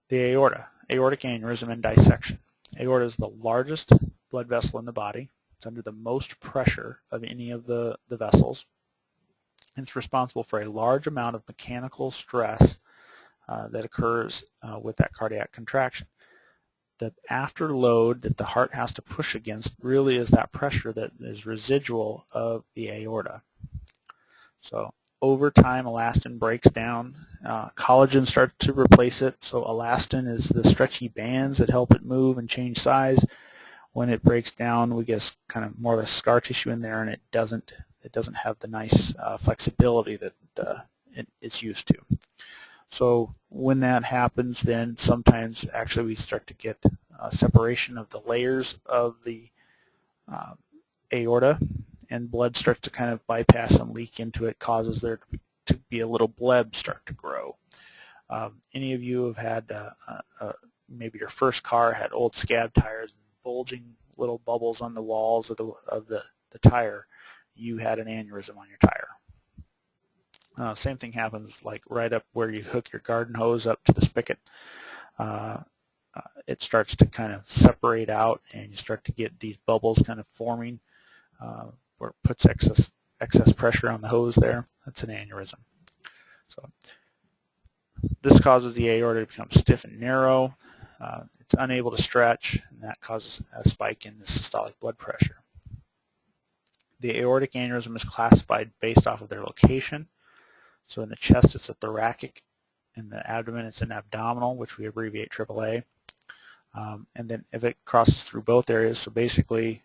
the aorta, aortic aneurysm and dissection. Aorta is the largest blood vessel in the body. It's under the most pressure of any of the vessels. It's responsible for a large amount of mechanical stress that occurs with that cardiac contraction. The afterload that the heart has to push against really is that pressure that is residual of the aorta. So over time, elastin breaks down. Collagen starts to replace it. So elastin is the stretchy bands that help it move and change size. When it breaks down, we get kind of more of a scar tissue in there, and it doesn't have the nice flexibility that it's used to. So when that happens, then sometimes actually we start to get separation of the layers of the aorta, and blood starts to kind of bypass and leak into it, causes there to be a little bleb start to grow. Any of you have had maybe your first car had old scab tires, bulging little bubbles on the walls of the tire, you had an aneurysm on your tire. Same thing happens like right up where you hook your garden hose up to the spigot. It starts to kind of separate out, and you start to get these bubbles kind of forming where it puts excess pressure on the hose there. That's an aneurysm. So this causes the aorta to become stiff and narrow. It's unable to stretch, and that causes a spike in the systolic blood pressure. The aortic aneurysm is classified based off of their location. So in the chest, it's a thoracic. In the abdomen, it's an abdominal, which we abbreviate AAA. And then if it crosses through both areas, so basically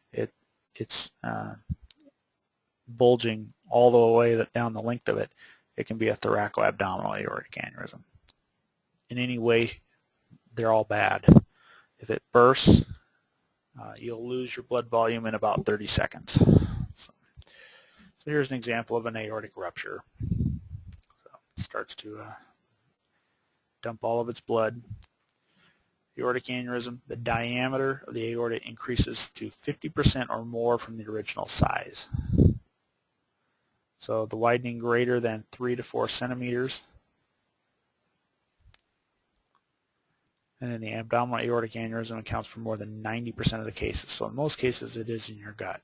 it's bulging all the way down the length of it, it can be a thoracoabdominal aortic aneurysm. In any way, they're all bad. If it bursts, you'll lose your blood volume in about 30 seconds. So here's an example of an aortic rupture. So it starts to dump all of its blood. Aortic aneurysm, the diameter of the aorta increases to 50% or more from the original size. So the widening greater than 3 to 4 centimeters. And then the abdominal aortic aneurysm accounts for more than 90% of the cases. So in most cases, it is in your gut.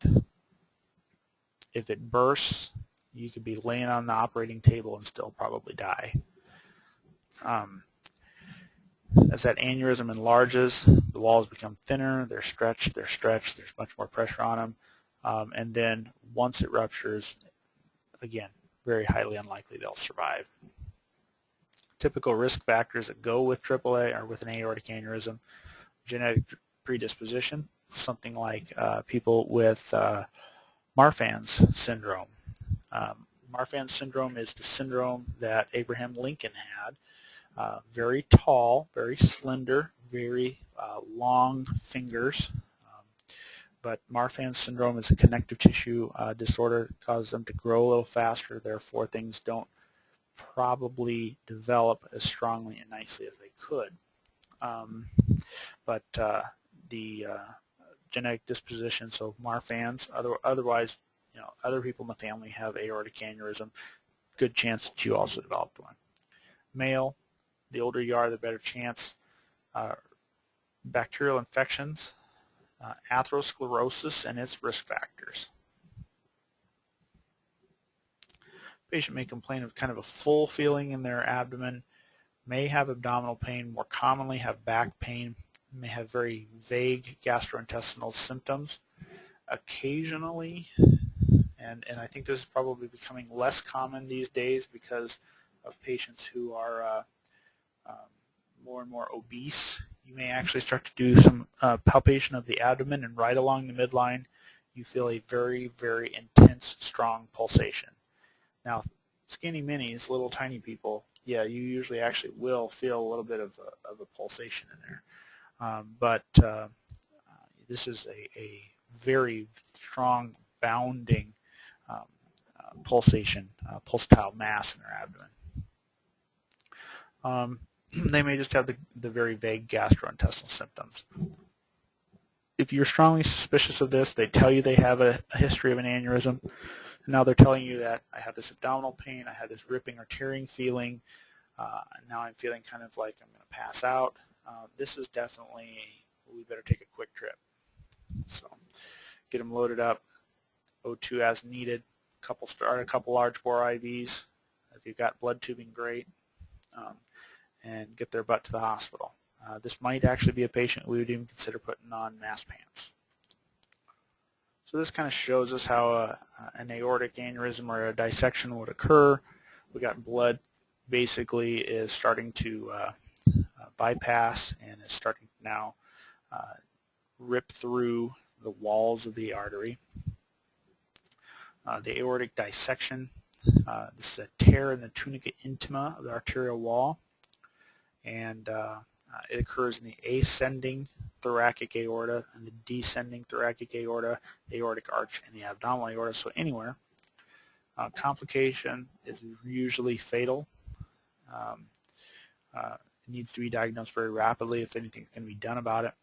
If it bursts, you could be laying on the operating table and still probably die. As that aneurysm enlarges, the walls become thinner, they're stretched, there's much more pressure on them. And then once it ruptures, again, very highly unlikely they'll survive. Typical risk factors that go with AAA or with an aortic aneurysm: genetic predisposition, something like people with Marfan's syndrome. Marfan's syndrome is the syndrome that Abraham Lincoln had. Very tall, very slender, very long fingers. But Marfan's syndrome is a connective tissue disorder. It causes them to grow a little faster, therefore things don't probably develop as strongly and nicely as they could. But the genetic disposition, so Marfan's, otherwise, other people in the family have aortic aneurysm, good chance that you also developed one. Male, the older you are, the better chance. Bacterial infections, atherosclerosis and its risk factors. Patient may complain of kind of a full feeling in their abdomen, may have abdominal pain, more commonly have back pain, may have very vague gastrointestinal symptoms. Occasionally, and I think this is probably becoming less common these days because of patients who are more and more obese, you may actually start to do some palpation of the abdomen, and right along the midline you feel a very, very intense, strong pulsation. Now, skinny minis, little tiny people, yeah, you usually actually will feel a little bit of a pulsation in there. But this is a very strong, bounding pulsation, pulsatile mass in their abdomen. They may just have the very vague gastrointestinal symptoms. If you're strongly suspicious of this, they tell you they have a history of an aneurysm. Now they're telling you that I have this abdominal pain, I have this ripping or tearing feeling, and now I'm feeling kind of like I'm going to pass out. This is definitely, we better take a quick trip. So get them loaded up, O2 as needed, start a couple large bore IVs. If you've got blood tubing, great, and get their butt to the hospital. This might actually be a patient we would even consider putting on mask pants. So this kind of shows us how an aortic aneurysm or a dissection would occur. We got blood basically is starting to bypass and is starting to now rip through the walls of the artery. The aortic dissection, this is a tear in the tunica intima of the arterial wall, and it occurs in the ascending thoracic aorta and the descending thoracic aorta, the aortic arch, and the abdominal aorta, so anywhere. Complication is usually fatal. It needs to be diagnosed very rapidly if anything can be done about it.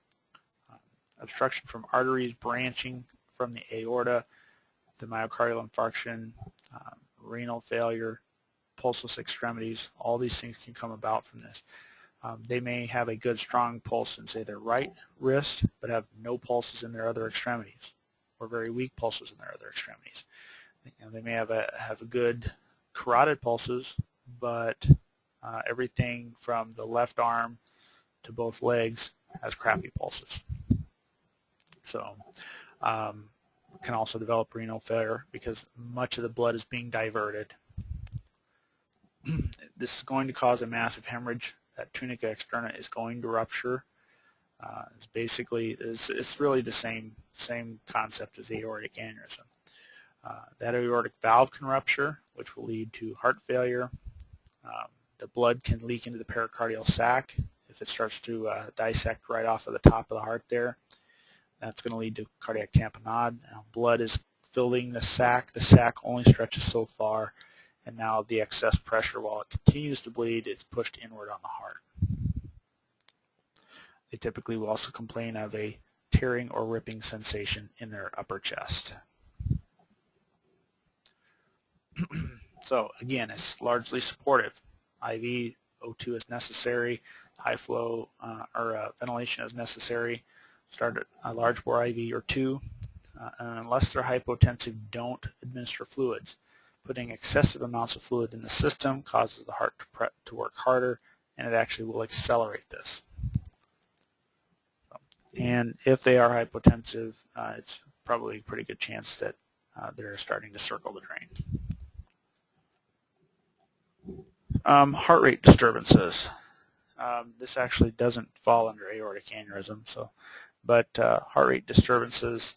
Obstruction from arteries branching from the aorta, the myocardial infarction, renal failure, pulseless extremities, all these things can come about from this. They may have a good strong pulse in, say, their right wrist, but have no pulses in their other extremities, or very weak pulses in their other extremities. They may have a good carotid pulses, but everything from the left arm to both legs has crappy pulses. So can also develop renal failure because much of the blood is being diverted. This is going to cause a massive hemorrhage. That tunica externa is going to rupture. It's really the same concept as the aortic aneurysm. That aortic valve can rupture, which will lead to heart failure. The blood can leak into the pericardial sac if it starts to dissect right off of the top of the heart there. That's going to lead to cardiac tamponade. Now, blood is filling the sac. The sac only stretches so far, and now the excess pressure, while it continues to bleed, is pushed inward on the heart. They typically will also complain of a tearing or ripping sensation in their upper chest. So again, it's largely supportive. IV O2 is necessary, high flow ventilation is necessary. Start a large bore IV or two. And unless they're hypotensive, don't administer fluids. Putting excessive amounts of fluid in the system causes the heart to work harder, and it actually will accelerate this. And if they are hypotensive, it's probably a pretty good chance that they're starting to circle the drain. Heart rate disturbances. This actually doesn't fall under aortic aneurysm, but heart rate disturbances,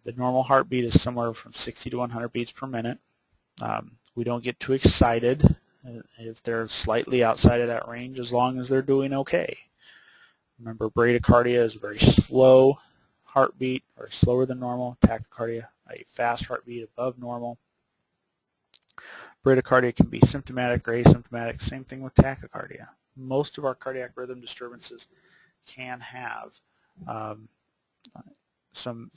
the normal heartbeat is somewhere from 60 to 100 beats per minute. We don't get too excited if they're slightly outside of that range, as long as they're doing okay. Remember, bradycardia is a very slow heartbeat, or slower than normal. Tachycardia, a fast heartbeat above normal. Bradycardia can be symptomatic or asymptomatic. Same thing with tachycardia. Most of our cardiac rhythm disturbances can have some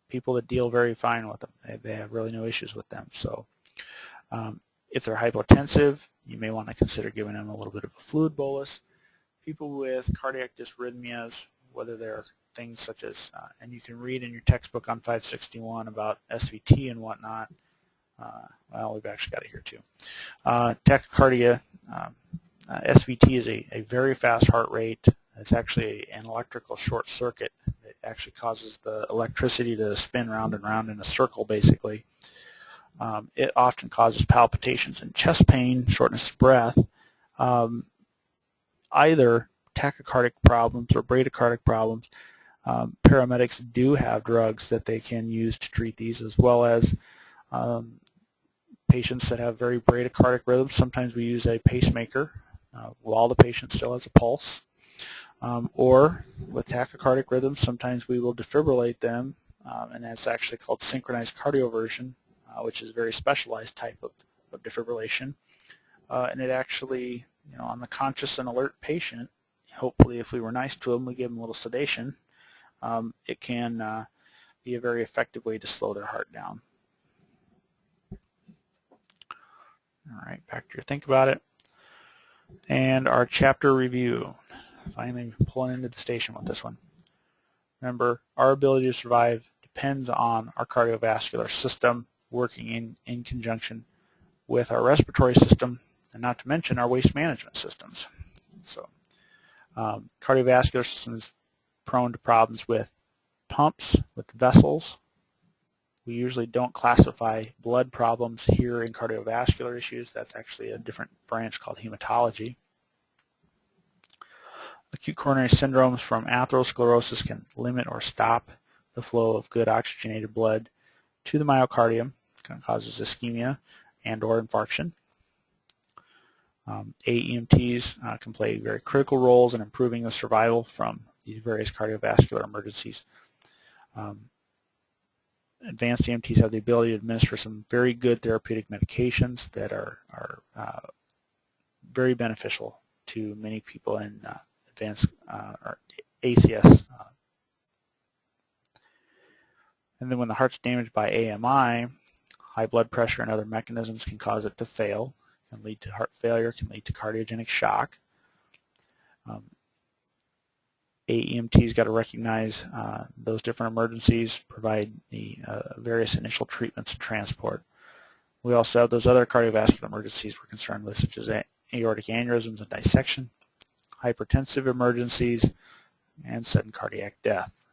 people that deal very fine with them. They have really no issues with them. So if they're hypotensive, you may want to consider giving them a little bit of a fluid bolus. People with cardiac dysrhythmias, whether they're things such as, and you can read in your textbook on 561 about SVT and whatnot. Well, we've actually got it here too. Tachycardia, SVT is a very fast heart rate. It's actually an electrical short circuit. It actually causes the electricity to spin round and round in a circle, basically. It often causes palpitations and chest pain, shortness of breath. Either tachycardic problems or bradycardic problems. Paramedics do have drugs that they can use to treat these, as well as patients that have very bradycardic rhythms. Sometimes we use a pacemaker while the patient still has a pulse. Or with tachycardic rhythms, sometimes we will defibrillate them, and that's actually called synchronized cardioversion, which is a very specialized type of defibrillation. And it actually, on the conscious and alert patient, hopefully if we were nice to them, we give them a little sedation, it can be a very effective way to slow their heart down. All right, back to your think about it. And our chapter review. Finally pulling into the station with this one. Remember, our ability to survive depends on our cardiovascular system working in conjunction with our respiratory system, and not to mention our waste management systems. So cardiovascular system is prone to problems with pumps, with vessels. We usually don't classify blood problems here in cardiovascular issues. That's actually a different branch called hematology. Acute coronary syndromes from atherosclerosis can limit or stop the flow of good oxygenated blood to the myocardium. It causes ischemia and or infarction. AEMTs can play very critical roles in improving the survival from these various cardiovascular emergencies. Advanced EMTs have the ability to administer some very good therapeutic medications that are very beneficial to many people in advanced or ACS. And then when the heart's damaged by AMI, high blood pressure and other mechanisms can cause it to fail, can lead to heart failure, can lead to cardiogenic shock. AEMT's got to recognize those different emergencies, provide the various initial treatments and transport. We also have those other cardiovascular emergencies we're concerned with, such as aortic aneurysms and dissection, hypertensive emergencies, and sudden cardiac death.